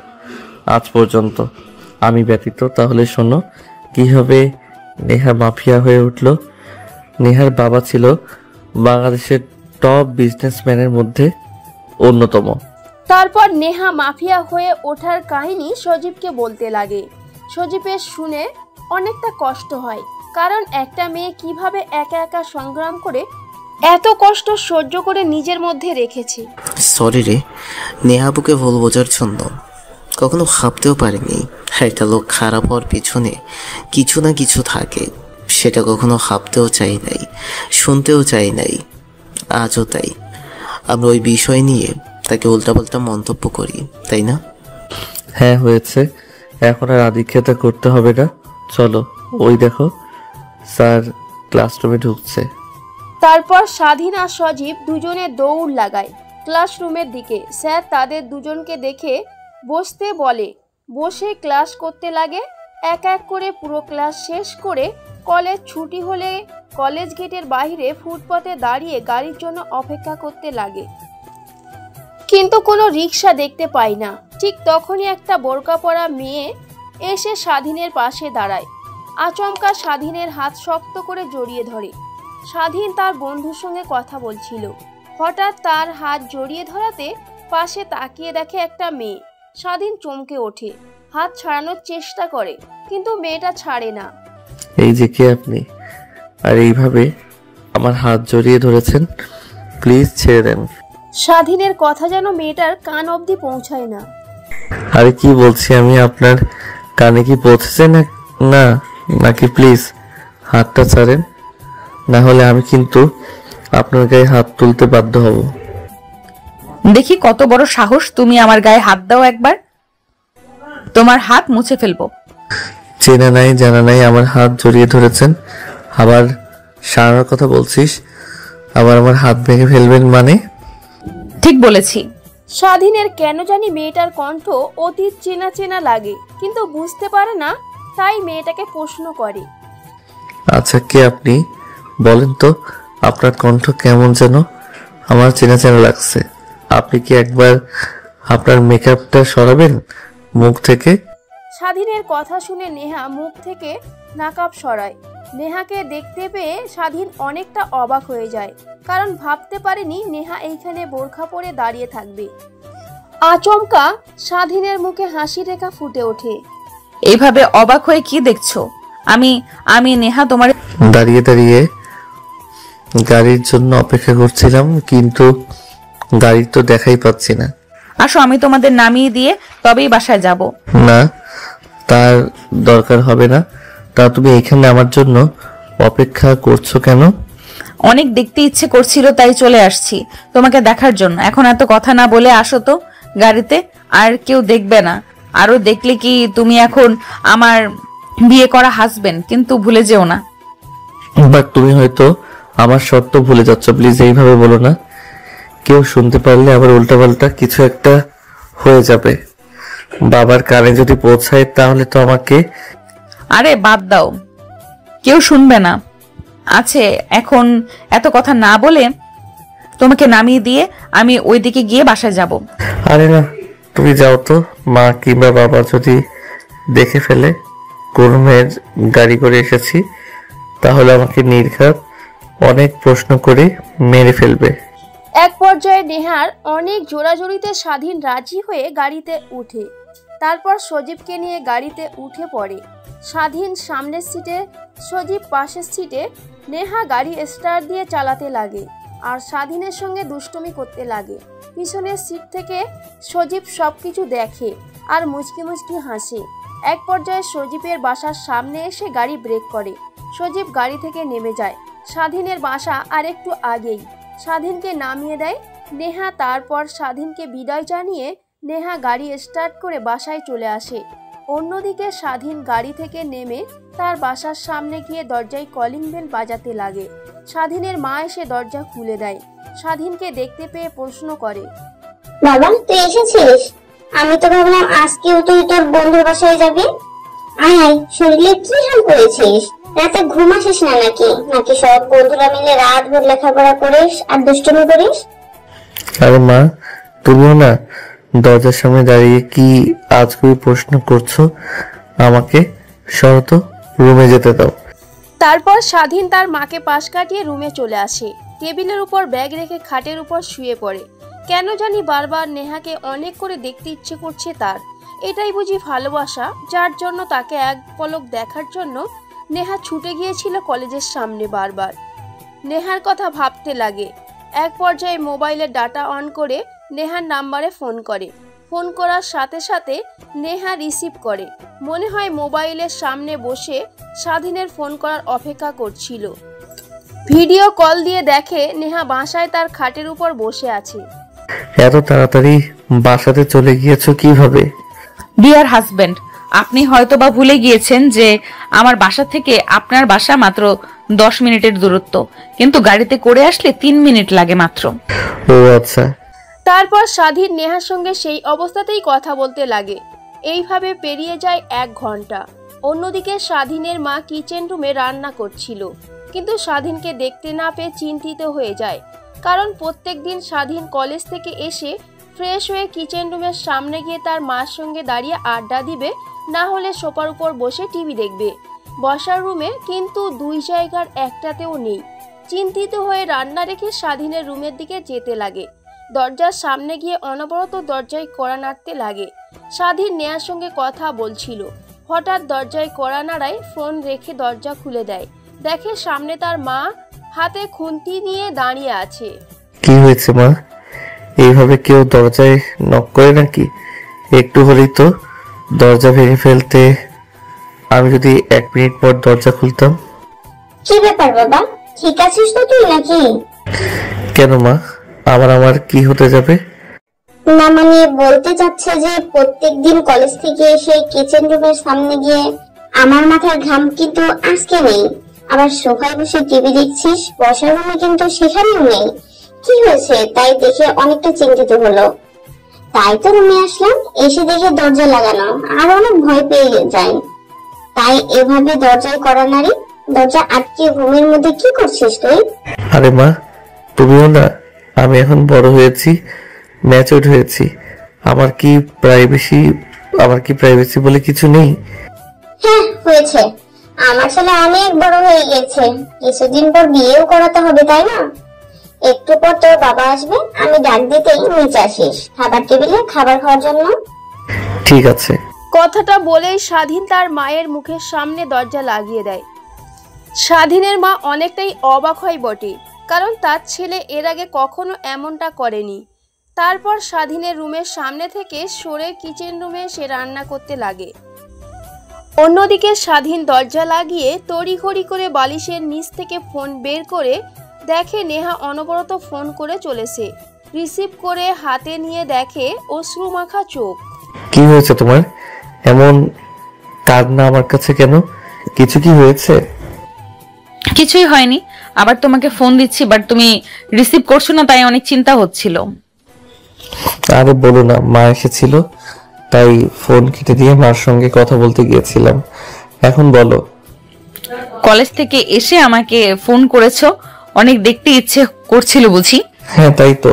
আজ পর্যন্ত, আমি ব্যতীত। তাহলে শোনো কিভাবে নেহা মাফিয়া হয়ে উঠল। নেহার বাবা ছিল বাংলাদেশের টপ বিজনেসম্যানের মধ্যে অন্যতম। তারপর নেহা মাফিয়া হয়ে ওঠার কাহিনী সজীবকে বলতে লাগে। সজীবের শুনে অনেকটা কষ্ট হয়, কারণ একটা মেয়ে কিভাবে একা একা সংগ্রাম করে এত কষ্ট সহ্য করে নিজের মধ্যে রেখেছে। সরি রে, নেহাবুকে ভুল বোঝার জন্য। কখনো ভাবতেও পারিনি একটা লোক খারাপ হওয়ার পিছনে কিছু না কিছু থাকে। সেটা কখনো ভাবতেও চাই নাই, শুনতেও চাই নাই। আজও তাই। আমরা ওই বিষয় নিয়ে তাকে উল্টাপাল্টা মন্তব্য করি, তাই না? হ্যাঁ হয়েছে, এখন আর আদিক্ষেতা করতে হবে না। চলো, ওই দেখো স্যার ক্লাসরুমে ঢুকছে। তারপর স্বাধীন আর সজীব দুজনে দৌড় লাগায় ক্লাসরুমের দিকে। স্যার তাদের দুজনকে দেখে বসতে বলে, বসে ক্লাস করতে লাগে। এক এক করে পুরো ক্লাস শেষ করে কলেজ ছুটি হলে কলেজ গেটের বাইরে ফুটপাতে দাঁড়িয়ে গাড়ির জন্য অপেক্ষা করতে লাগে, কিন্তু কোনো রিক্সা দেখতে পায় না। ঠিক তখনই একটা বোরকা পরা মেয়ে এসে স্বাধীনের পাশে দাঁড়ায়। আচমকা স্বাধীনের হাত শক্ত করে জড়িয়ে ধরে। স্বাধীন তার বন্ধুর সঙ্গে কথা বলছিল, হঠাৎ তার হাত জড়িয়ে ধরাতে পাশে তাকিয়ে দেখে একটা মেয়ে। স্বাধীন চমকে ওঠে, হাত ছাড়ানোর চেষ্টা করে, কিন্তু মেয়েটা ছাড়ে না। এই যে কে আপনি, আর এইভাবে আমার হাত জড়িয়ে ধরেছেন? প্লিজ ছেড়ে দেন। স্বাধীনের কথা যেন মেয়েটার কান অবধি পৌঁছায় না। আরে কি বলছি আমি, আপনার কানে কি পৌঁছেছে না নাকি? প্লিজ হাতটা ছাড়েন, না হলে আমি কিন্তু আপনার গায়ে হাত তুলতে বাধ্য হব। দেখি কত বড় সাহস, তুমি আমার গায়ে হাত দাও একবার, তোমার হাত মুছে ফেলবো। চেনা নাই জানা নাই আমার হাত জড়িয়ে ধরেছেন, আবার সারানোর কথা বলছিস, আবার আমার হাত ভেঙে ফেলবেন মানে? ঠিক বলেছি। স্বাধীনের কেন জানি মেয়েটার কণ্ঠ অতি চেনা চেনা লাগে, কিন্তু বুঝতে পারে না, তাই মেয়েটাকে প্রশ্ন করে। আচ্ছা কে আপনি বলেন তো, আপনার কণ্ঠ কেমন যেন আমার চেনা চেনা লাগছে। আপনি কি একবার আপনার মেকআপটা সরাবেন মুখ থেকে? স্বাধীনের কথা শুনে নেহা মুখ থেকে নাকাব সরায়। নেহাকে দেখতে পেয়ে স্বাধীন অনেকটা অবাক হয়ে যায়, কারণ ভাবতে পারেনি নেহা এইখানে বোরখা পরে দাঁড়িয়ে থাকবে। আচমকা স্বাধীনের মুখে হাসি রেখা ফুটে ওঠে। এইভাবে অবাক হয়ে কি দেখছো? আমি আমি নেহা তোমার দাঁড়িয়ে দাঁড়িয়ে গাড়ির জন্য অপেক্ষা করছিলাম, কিন্তু গাড়ি তো দেখাই পাচ্ছি না। আসো, আমি তোমাদের নামিয়ে দিয়ে তবেই বাসায় যাব। না, তার দরকার হবে না। তা তুমি এখানে আমার জন্য অপেক্ষা করছো কেন? অনেক দেখতে ইচ্ছে করছিল, তাই চলে আসছি তোমাকে দেখার জন্য। এখন এত কথা না বলে আসো তো গাড়িতে, আর কেউ দেখবে না। আরো দেখলে কি তুমি এখন আমার বিয়ে করা হাজবেন্ড, কিন্তু ভুলে যেও না। বাট তুমি হয়তো আমার শর্ত ভুলে যাচ্ছ। প্লিজ এইভাবে বলো না, কেউ শুনতে পারলে আবার উল্টাপাল্টা কিছু একটা হয়ে যাবে। বাবার কানে যদি পৌঁছায় তাহলে তো আমাকে। আরে বাদ দাও, কেউ শুনবে না। আছে, এখন এত কথা না বলে তোমাকে নামিয়ে দিয়ে আমি ওইদিকে গিয়ে বাসায় যাব। আরে না, তুমি যাও তো। মা কিংবা বাবা যদি দেখে ফেলে কোন মেয়ের গাড়ি করে এসেছি, তাহলে আমাকে নির্ঘাত অনেক প্রশ্ন করে মেরে ফেলবে। এক পর্যায়ে নেহার অনেক জোরাজোরিতে স্বাধীন রাজি হয়ে গাড়িতে উঠে। তারপর সজীবকে নিয়ে গাড়িতে উঠে পড়ে। স্বাধীন সামনের সিটে, সজীব পাশের সিটে। নেহা গাড়ি স্টার্ট দিয়ে চালাতে লাগে আর স্বাধীনের সঙ্গে দুষ্টুমি করতে লাগে। পিছনের সিট থেকে সজীব সবকিছু দেখে আর মুচকি মুচকি হাসে। এক পর্যায়ে সজীবের বাসার সামনে এসে গাড়ি ব্রেক করে। সজীব গাড়ি থেকে নেমে যায়। স্বাধীনের বাসা আর একটু আগেই। স্বাধীনকে নামিয়ে দেয় নেহা। তারপর স্বাধীনকে বিদায় জানিয়ে নেহা গাড়ি স্টার্ট করে বাসায় চলে আসে। অন্যদিকে স্বাধীন গাড়ি থেকে নেমে তার বাসার সামনে গিয়ে দরজায় কলিং বেল বাজাতে লাগে। স্বাধীনের মা এসে দরজা খুলে দেয়। স্বাধীনকে দেখতে পেয়ে প্রশ্ন করে, বাবা তুই এসেছিস? আমি তো ভাবলাম আজকেও তুই তোর বন্ধুর বাসায় যাবি। আয় আয়, শরীরে কি হাল করেছিস? রাতে ঘুম আসিস না নাকি? নাকি সব বন্ধুরা মিলে রাত ভোর লেখাপড়া করিস আর দুষ্টুমি করিস? আরে মা, তুমিও না দরজার সামনে দাঁড়িয়ে কি আজকে প্রশ্ন করছো? আমাকে শরত রুমে যেতে দাও। তারপর স্বাধীন তার মাকে পাশ কাটিয়ে রুমে চলে আসে। টেবিলের উপর ব্যাগ রেখে খাটের উপর শুয়ে পড়ে। কেন জানি বারবার নেহাকে অনেক করে দেখতে ইচ্ছে করছে তার। এটাই বুঝি ভালোবাসা, যার জন্য তাকে এক পলক দেখার জন্য নেহা ছুটে গিয়েছিল কলেজের সামনে। বারবার নেহার কথা ভাবতে লাগে। এক পর্যায়ে মোবাইলের ডাটা অন করে নেহার নাম্বারে ফোন করে। ফোন করার সাথে সাথে নেহা রিসিভ করে। মনে হয় মোবাইলের সামনে বসে স্বাধীনের ফোন করার অপেক্ষা করছিল। ভিডিও কল দিয়ে দেখে নেহা বাসায় তার খাটের উপর বসে আছে। এত তাড়াতাড়ি বাসাতে চলে গিয়েছো কিভাবে? ডিয়ার হাজবেন্ড, আপনি হয়তোবা ভুলে গিয়েছেন যে আমার বাসা থেকে আপনার বাসা মাত্র 10 মিনিটের দূরত্ব, কিন্তু গাড়িতে করে আসলে 3 মিনিট লাগে মাত্র। ও আচ্ছা। তারপর স্বাধীন নেহার সঙ্গে সেই অবস্থাতেই কথা বলতে লাগে। এইভাবে পেরিয়ে যায় 1 ঘন্টা। অন্যদিকে স্বাধীনের মা কিচেন রুমে রান্না করছিল, কিন্তু স্বাধীনকে দেখতে না পেয়ে চিন্তিত হয়ে যায়। কারণ প্রত্যেকদিন স্বাধীন কলেজ থেকে এসে ফ্রেশ হয়ে কিচেন রুমের সামনে গিয়ে তার মার সঙ্গে দাঁড়িয়ে আড্ডা দিবে, না হলে সোফার উপর বসে টিভি দেখবে। বসার রুমে কিন্তু 2 জায়গার একটাতেও নেই। চিন্তিত হয়ে রান্না রেখে স্বাধীনের রুমের দিকে যেতে লাগে। দরজার সামনে গিয়ে অনবরত দরজায় কড়া নাড়তে লাগে। স্বাধীন নেহার সঙ্গে কথা বলছিল। হঠাৎ দরজায় কড়া নাড়ায় ফোন রেখে দরজা খুলে দেয়। দেখে সামনে তার মা হাতে খুন্তি নিয়ে দাঁড়িয়ে আছে। কি হয়েছে মা? এইভাবে কেউ দরজায় নক করে নাকি? একটু হলেই তো দরজা ভেঙে ফেলতে। আমি যদি 1 মিনিট পর দরজা খুলতাম। কি ব্যাপার বাবা, ঠিক আছিস তো তুই নাকি? কেন মা, আমার কি হতে যাবে? না মানে বলতে চাচ্ছে যে প্রত্যেকদিন কলেজ থেকে এসে কিচেন রুমের সামনে গিয়ে আমার মাথার ঘাম কিন্তু আজকে নেই। আবার সোফায় বসে টিভি দেখছিস, বসার রুমে কিন্তু সেখানেও নেই। কি হয়েছে তাই দেখে অনেকটা চিন্তিত হলো। তাই তো রুমে আসলাম, এসে দেখে দরজা লাগানো, আর অনেক ভয় পেয়ে যায়। তাই এভাবে দরজায় কড়া নাড়ি, দরজা আটকে রুমের মধ্যে কি করছিস তুই? আরে মা, তুমিও না, আমি এখন বড় হয়েছি, ম্যাচিউরড হয়েছি। আমার কি প্রাইভেসি বলে কিছু নেই? হ্যাঁ হয়েছে, আমার ছেলে অনেক বড় হয়ে গেছে, কিছুদিন পর বিয়েও করাতে হবে তাই না? একটু পর তোর বাবা আসবে, আমি ডাক দিতেই নিচে আসিস খাবার টেবিলে খাবার খাওয়ার জন্য। ঠিক আছে। কথাটা বলেই স্বাধীন তার মায়ের মুখের সামনে দরজা লাগিয়ে দেয়। স্বাধীনের মা অনেকটাই অবাক হয় বটে, কারণ তার ছেলে এর আগে কখনো এমনটা করেনি। তারপর স্বাধীনের রুমের সামনে থেকে সরে কিচেন রুমে সে রান্না করতে লাগে। অন্যদিকে স্বাধীন দরজা লাগিয়ে তড়িঘড়ি করে বালিশের নিচ থেকে ফোন বের করে দেখে নেহা অনবরত ফোন করে চলেছে। রিসিভ করে হাতে নিয়ে দেখে অশ্রুমাখা চোখ। কি হয়েছে তোমার? এমন কাঁদনা আমার কাছে কেন? কিছু কি হয়েছে? কিছুই হয়নি, আবার তোমাকে ফোন দিচ্ছি বাট তুমি রিসিভ করছো না, তাই অনেক চিন্তা হচ্ছিল। আরে বলো না, মা এসেছিল তাই ফোন কেটে দিয়ে মার সঙ্গে কথা বলতে গিয়েছিলাম। এখন বলো। কলেজ থেকে এসে আমাকে ফোন করেছো, অনেক দেখতে ইচ্ছে করছিল বুঝি? হ্যাঁ তাই তো,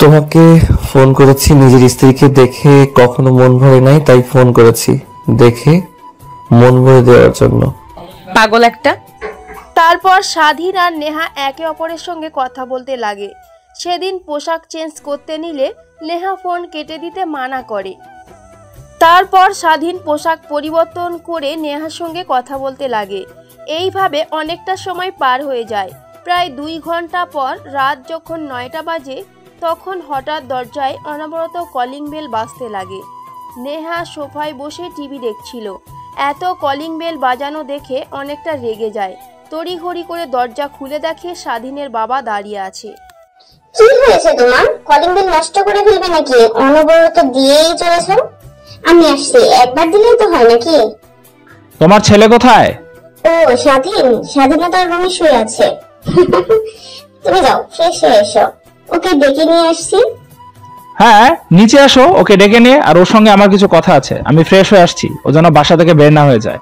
তোমাকে ফোন করেছি নিজের স্ত্রীকে দেখে কখনো মন ভরে নাই, তাই ফোন করেছি দেখে মন ভরে দেওয়ার জন্য। পাগল একটা। তারপর স্বাধীন আর নেহা একে অপরের সঙ্গে কথা বলতে লাগে। সেদিন পোশাক চেঞ্জ করতে নিলে নেহা ফোন কেটে দিতে মানা করে। তারপর স্বাধীন পোশাক পরিবর্তন করে নেহার সঙ্গে কথা বলতে লাগে। এইভাবে অনেকটা সময় পার হয়ে যায়। প্রায় 2 ঘন্টা পর রাত যখন 9টা বাজে, তখন হঠাৎ দরজায় অনবরত কলিং বেল বাজতে লাগে। নেহা সোফায় বসে টিভি দেখছিল। এত কলিং বেল বাজানো দেখে অনেকটা রেগে যায়। তড়িঘড়ি করে দরজা খুলে দেখে স্বাধীনের বাবা দাঁড়িয়ে আছে। কি হয়েছে তোমার? কলিং বেল নষ্ট করে ফেলবে নাকি? অনবরত দিয়েই চলেছ। আমি আসছি, একবার দিলেই তো হয় নাকি? তোমার ছেলে কোথায়? ও স্বাধীন তার রুমে শুয়ে আছে। তুমি যাও, ফ্রেশ হয়ে এসো, ওকে ডেকে নিয়ে আসছি। হ্যাঁ নিচে আসো, ওকে ডেকে নিয়ে, আর ওর সঙ্গে আমার কিছু কথা আছে। আমি ফ্রেশ হয়ে আসছি, ও যেন বাসা থেকে বের না হয়ে যায়।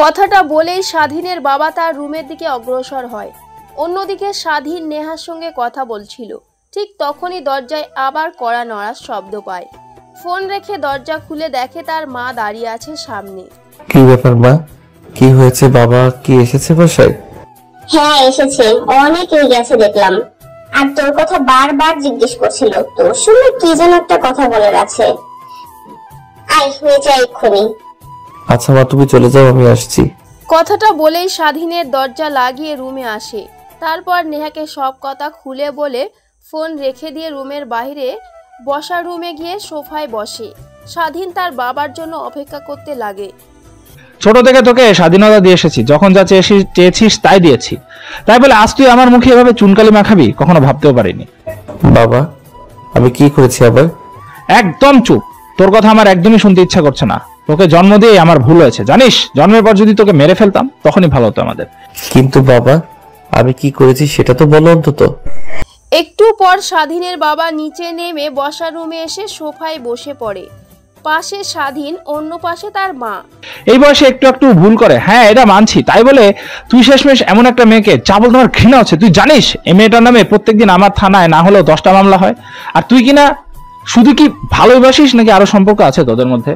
কথাটা বলেই স্বাধীনের বাবা তার রুমের দিকে অগ্রসর হয়। অন্যদিকে স্বাধীন নেহার সঙ্গে কথা বলছিল। ঠিক তখনই দরজায় আবার কড়া নড়ার শব্দ পায়। ফোন রেখে দরজা খুলে দেখে তার মা দাঁড়িয়ে আছে সামনে। কি ব্যাপার মা? কি হয়েছে? বাবা কি এসেছে বাসায়? হ্যাঁ এসেছে, অনেক রেগে আছে দেখলাম। আর তোর কথা বারবার জিজ্ঞেস করছিল, তোর সঙ্গে কি যেন একটা কথা বলার আছে। আয় নিচে এক্ষুনি। আচ্ছা মা, তুমি চলে যাও, আমি আসছি। কথাটা বলেই স্বাধীনের দরজা লাগিয়ে রুমে আসে। তারপর নেহাকে সব কথা খুলে বলে ফোন রেখে দিয়ে রুমের বাইরে বসার রুমে গিয়ে সোফায় বসে। স্বাধীন তার বাবার জন্য অপেক্ষা করতে লাগে। ছোট থেকে তোকে স্বাধীনতা দিয়ে এসেছি, যখন যা চেয়েছিস তাই দিয়েছি, তাই বলে আজ তুই আমার মুখে এভাবে চুনকালি মাখাবি কখনো ভাবতেও পারিনি। বাবা আমি কি করেছি আবার? একদম চুপ, তোর কথা আমার একদমই শুনতে ইচ্ছা করছে না। তোকে জন্ম দিয়ে আমার ভুল হয়েছে জানিস, জন্মের পর যদি তোকে মেরে ফেলতাম তখনই ভালো হতো আমাদের। কিন্তু বাবা আমি কি করেছি সেটা তো বলো অন্তত। একটু পর স্বাধীনের বাবা নিচে নেমে বসার রুমে এসে সোফায় বসে পড়ে। পাশে স্বাধীন, অন্য পাশে তার মা। এই বয়সে একটু একটু ভুল করে, হ্যাঁ এটা মানছি, তাই বলে তুই শেষমেশ এমন একটা মেয়েকে, যা বলতে আমার ঘৃণা হচ্ছে। তুই জানিস এই মেয়েটার নামে প্রত্যেকদিন আমার থানায় না হলেও 10টা মামলা হয়। আর তুই কিনা শুধু কি ভালোবাসিস নাকি আরো সম্পর্ক আছে তোদের মধ্যে?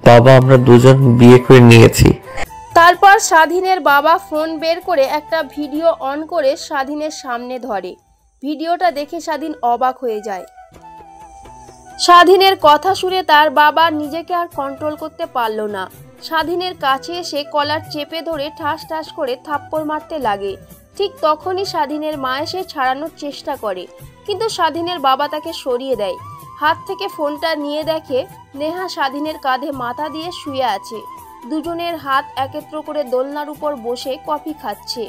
বাবা আমরা দুজন বিয়ে করে নিয়েছি। তারপর স্বাধীনের বাবা ফোন বের করে একটা ভিডিও অন করে স্বাধীনের সামনে ধরে। ভিডিওটা দেখে স্বাধীন অবাক হয়ে যায়। স্বাধীনের কথা শুনে তার বাবা নিজেকে আর কন্ট্রোল করতে পারল না। স্বাধীনের কাছে এসে কলার চেপে ধরে ঠাস ঠাস করে থাপ্পড় মারতে লাগে। ঠিক তখনই স্বাধীনের মা এসে ছাড়ানোর চেষ্টা করে, কিন্তু স্বাধীনের বাবা তাকে সরিয়ে দেয়। হাত থেকে ফোনটা নিয়ে দেখে নেহা স্বাধীনের কাঁধে মাথা দিয়ে শুয়ে আছে। দুজনের হাত একত্র করে দোলনার উপর বসে কফি খাচ্ছে।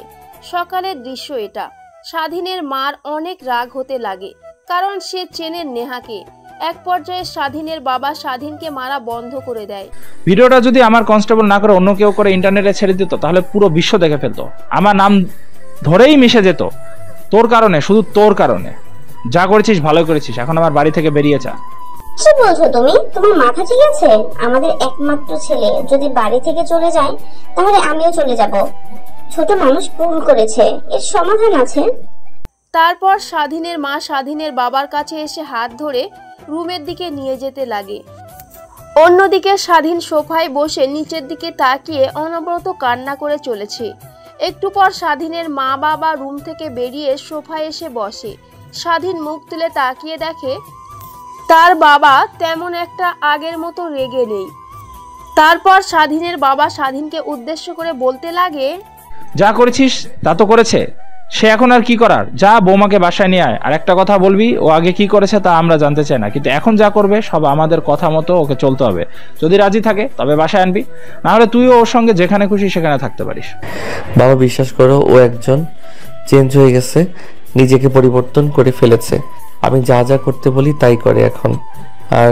সকালের দৃশ্য এটা। স্বাধীনের মার অনেক রাগ হতে লাগে, কারণ সে চেনে নেহাকে। এক পর্যায়ে স্বাধীনের বাবা স্বাধীনকে মারা বন্ধ করে দেয়। ভিডিওটা যদি আমার কনস্টেবল না করে অন্য কেউ করে ইন্টারনেটে ছেড়ে দিত, তাহলে পুরো বিশ্ব দেখে ফেলতো, আমার নাম ধরেই মিশে যেত। তোর কারণে, শুধু তোর কারণে। যা করেছিস ভালো করেছিস, এখন আমার বাড়ি থেকে বেরিয়ে যা। কি বলছো তুমি? তোমার মাথা ঠিক আছে? আমাদের একমাত্র ছেলে যদি বাড়ি থেকে চলে যায় তাহলে আমিও চলে যাব। ছোট মানুষ ভুল করেছে, এর সমাধান আছে। তারপর স্বাধীনের মা স্বাধীনের বাবার কাছে এসে হাত ধরে রুমের দিকে নিয়ে যেতে লাগে। অন্যদিকে স্বাধীন সোফায় বসে নিচের দিকে তাকিয়ে অনবরত কান্না করে চলেছে। একটু পর স্বাধীনের মা বাবা রুম থেকে বেরিয়ে সোফায় এসে বসে। স্বাধীন মুখ তুলে তাকিয়ে দেখে তার বাবা তেমন একটা আগের মতো রেগে নেই। তারপর স্বাধীনের বাবা স্বাধীনকে উদ্দেশ্য করে বলতে লাগে, যা করেছিস তা তো করেছে, সে এখন আর কি করার, যা বৌমাকে বাসায় নিয়ে আয়। আর একটা কথা বলবি, ও আগে কি করেছে তা আমরা জানতে চাই না, কিন্তু এখন যা করবে সব আমাদের কথা মতো ওকে চলতে হবে। যদি রাজি থাকে তবে বাসায় আনবি, না হলে তুইও ওর সঙ্গে যেখানে খুশি সেখানে থাকতে পারিস। বাবা বিশ্বাস করো, ও একজন চেঞ্জ হয়ে গেছে, নিজেকে পরিবর্তন করে ফেলেছে। আমি যা যা করতে বলি তাই করে এখন। আর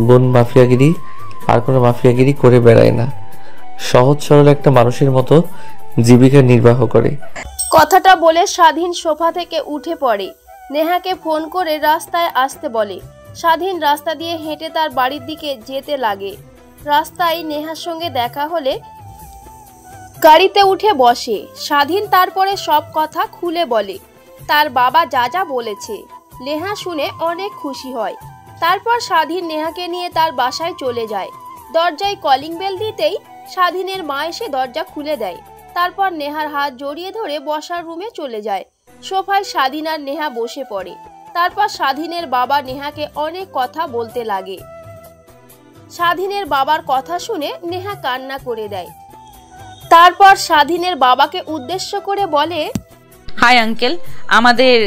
বোন মাফিয়াগিরি আর কোনো মাফিয়াগিরি করে বেড়ায় না, সহজ সরল একটা মানুষের মতো জীবিকা নির্বাহ করে। কথাটা বলে স্বাধীন সোফা থেকে উঠে পড়ে, নেহাকে ফোন করে রাস্তায় আসতে বলে। স্বাধীন রাস্তা দিয়ে হেঁটে তার বাড়ির দিকে যেতে লাগে। রাস্তায় নেহার সঙ্গে দেখা হলে গাড়িতে উঠে বসে। স্বাধীন তারপরে সব কথা খুলে বলে, তার বাবা যা যা বলেছে। নেহা শুনে অনেক খুশি হয়। তারপর স্বাধীন নেহাকে নিয়ে তার বাসায় চলে যায়। দরজায় কলিং বেল দিতেই স্বাধীনের মা এসে দরজা খুলে দেয়। তারপর নেহার হাত জড়িয়ে ধরে বসার রুমে চলে যায়। সোফায় স্বাধীন আর নেহা বসে পড়ে। তারপর স্বাধীনের বাবা নেহাকে অনেক কথা বলতে লাগে। স্বাধীনের বাবার কথা শুনে নেহা কান্না করে দেয়। তারপর স্বাধীনের বাবাকে উদ্দেশ্য করে বলে, হাই আঙ্কেল, আমাদের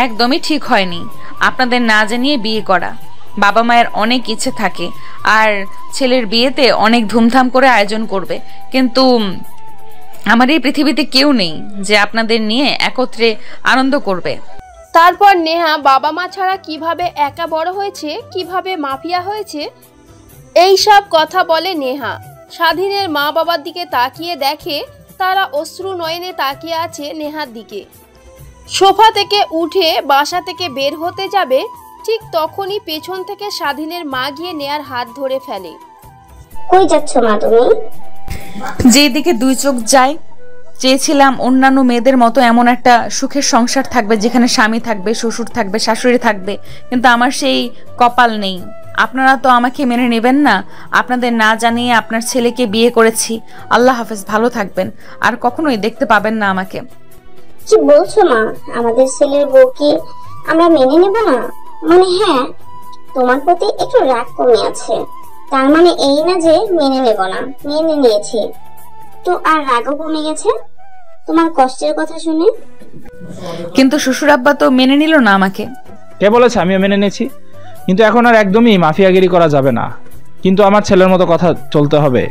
একদমই ঠিক হয়নি আপনাদের না জানিয়ে বিয়ে করা। বাবা মায়ের অনেক ইচ্ছে থাকে আর ছেলের বিয়েতে অনেক ধুমধাম করে আয়োজন করবে, কিন্তু আমার এই পৃথিবীতে কেউ নেই যে আপনাদের নিয়ে একত্রে আনন্দ করবে। তারপর নেহা বাবা মা ছাড়া কিভাবে একা বড় হয়েছে, কিভাবে মাফিয়া হয়েছে, এই সব কথা বলে নেহা। স্বাধীনের মা বাবার দিকে তাকিয়ে দেখে তারা অশ্রু নয়নে তাকিয়ে আছে নেহার দিকে। সোফা থেকে উঠে বাসা থেকে বের হতে যাবে, ঠিক তখনই পেছন থেকে স্বাধীনের মা গিয়ে নেহার হাত ধরে ফেলে। কই যাচ্ছ মা তুমি? যেদিকে দুই চোখ যায়, চেয়েছিলাম অন্যান্য মেয়েদের মতো এমন একটা সুখের সংসার থাকবে যেখানে স্বামী থাকবে, শ্বশুর থাকবে, শাশুড়ি থাকবে, কিন্তু আমার সেই কপাল নেই। আপনারা তো আমাকে মেনে নেবেন না। আপনাদের না জানিয়ে আপনার ছেলেকে বিয়ে করেছি। আল্লাহ হাফেজ, ভালো থাকবেন, আর কখনোই দেখতে পাবেন না আমাকে। কি বলছো মা? আমাদের ছেলের বউকে আমরা মেনে নেব না? মানে হ্যাঁ, তোমার প্রতি একটু রাগ কমে আছে, তার মানে এই না যে মেনে নেব না, মেনে নিয়েছি তো আর রাগও কমে গেছে তোমার কষ্টের কথা শুনে। কিন্তু শ্বশুর আব্বা তো মেনে নিল না আমাকে। কে বলেছে আমিও মেনে নিয়েছি? কিন্তু এখন আর একদমই মাফিয়াগিরি করা যাবে না, কিন্তু আমার ছেলের মতো কথা চলতে হবে।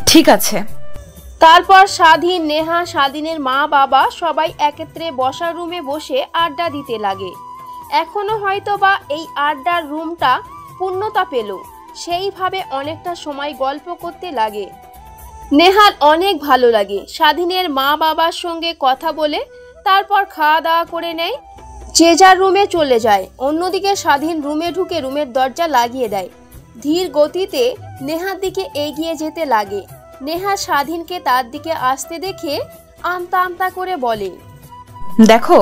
ঠিক আছে। তারপর স্বাধীন, নেহা, স্বাধীনের মা বাবা সবাই একত্রে বসার রুমে বসে আড্ডা দিতে লাগে। এখনো হয়তো বা এই আড্ডার রুমটা পূর্ণতা পেল। সেইভাবে অনেকটা সময় গল্প করতে লাগে। নেহার অনেক ভালো লাগে স্বাধীনের মা বাবার সঙ্গে কথা বলে। তারপর খাওয়া দাওয়া করে নেয়, যে যার রুমে চলে যায়। অন্যদিকে স্বাধীন রুমে ঢুকে রুমের দরজা লাগিয়ে দেয়। ধীর গতিতে নেহার দিকে এগিয়ে যেতে লাগে। নেহা স্বাধীনকে তার দিকে আসতে দেখে আমতা আমতা করে বলে, দেখো,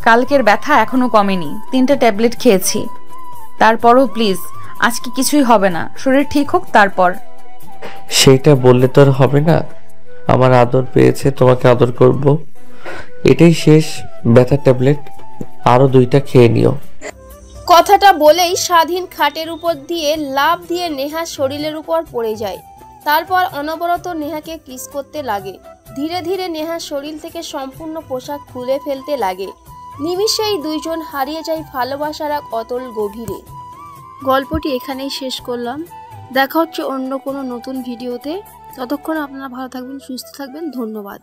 কালকের ব্যথা এখনো কমেনি, 3টা ট্যাবলেট খেয়েছি। তারপরও প্লিজ আজকে কিছুই হবে না, শরীর ঠিক হোক তারপর। সেইটা বললে তো আর হবে না। আমার আদর পেয়েছে, তোমাকে আদর করব, এটাই শেষ ব্যথার ট্যাবলেট, আরো 2টা খেয়ে নিও। কথাটা বলেই স্বাধীন খাটের উপর দিয়ে লাফ দিয়ে নেহার শরীরের উপর পড়ে যায়। তারপর অনবরত নেহাকে কিস করতে লাগে। ধীরে ধীরে নেহার শরীর থেকে সম্পূর্ণ পোশাক খুলে ফেলতে লাগে। নিমিষেই দুইজন হারিয়ে যায় ভালোবাসার এক অতল গভীরে। গল্পটি এখানেই শেষ করলাম। দেখা হচ্ছে অন্য কোনো নতুন ভিডিওতে। ততক্ষণ আপনারা ভালো থাকবেন, সুস্থ থাকবেন। ধন্যবাদ।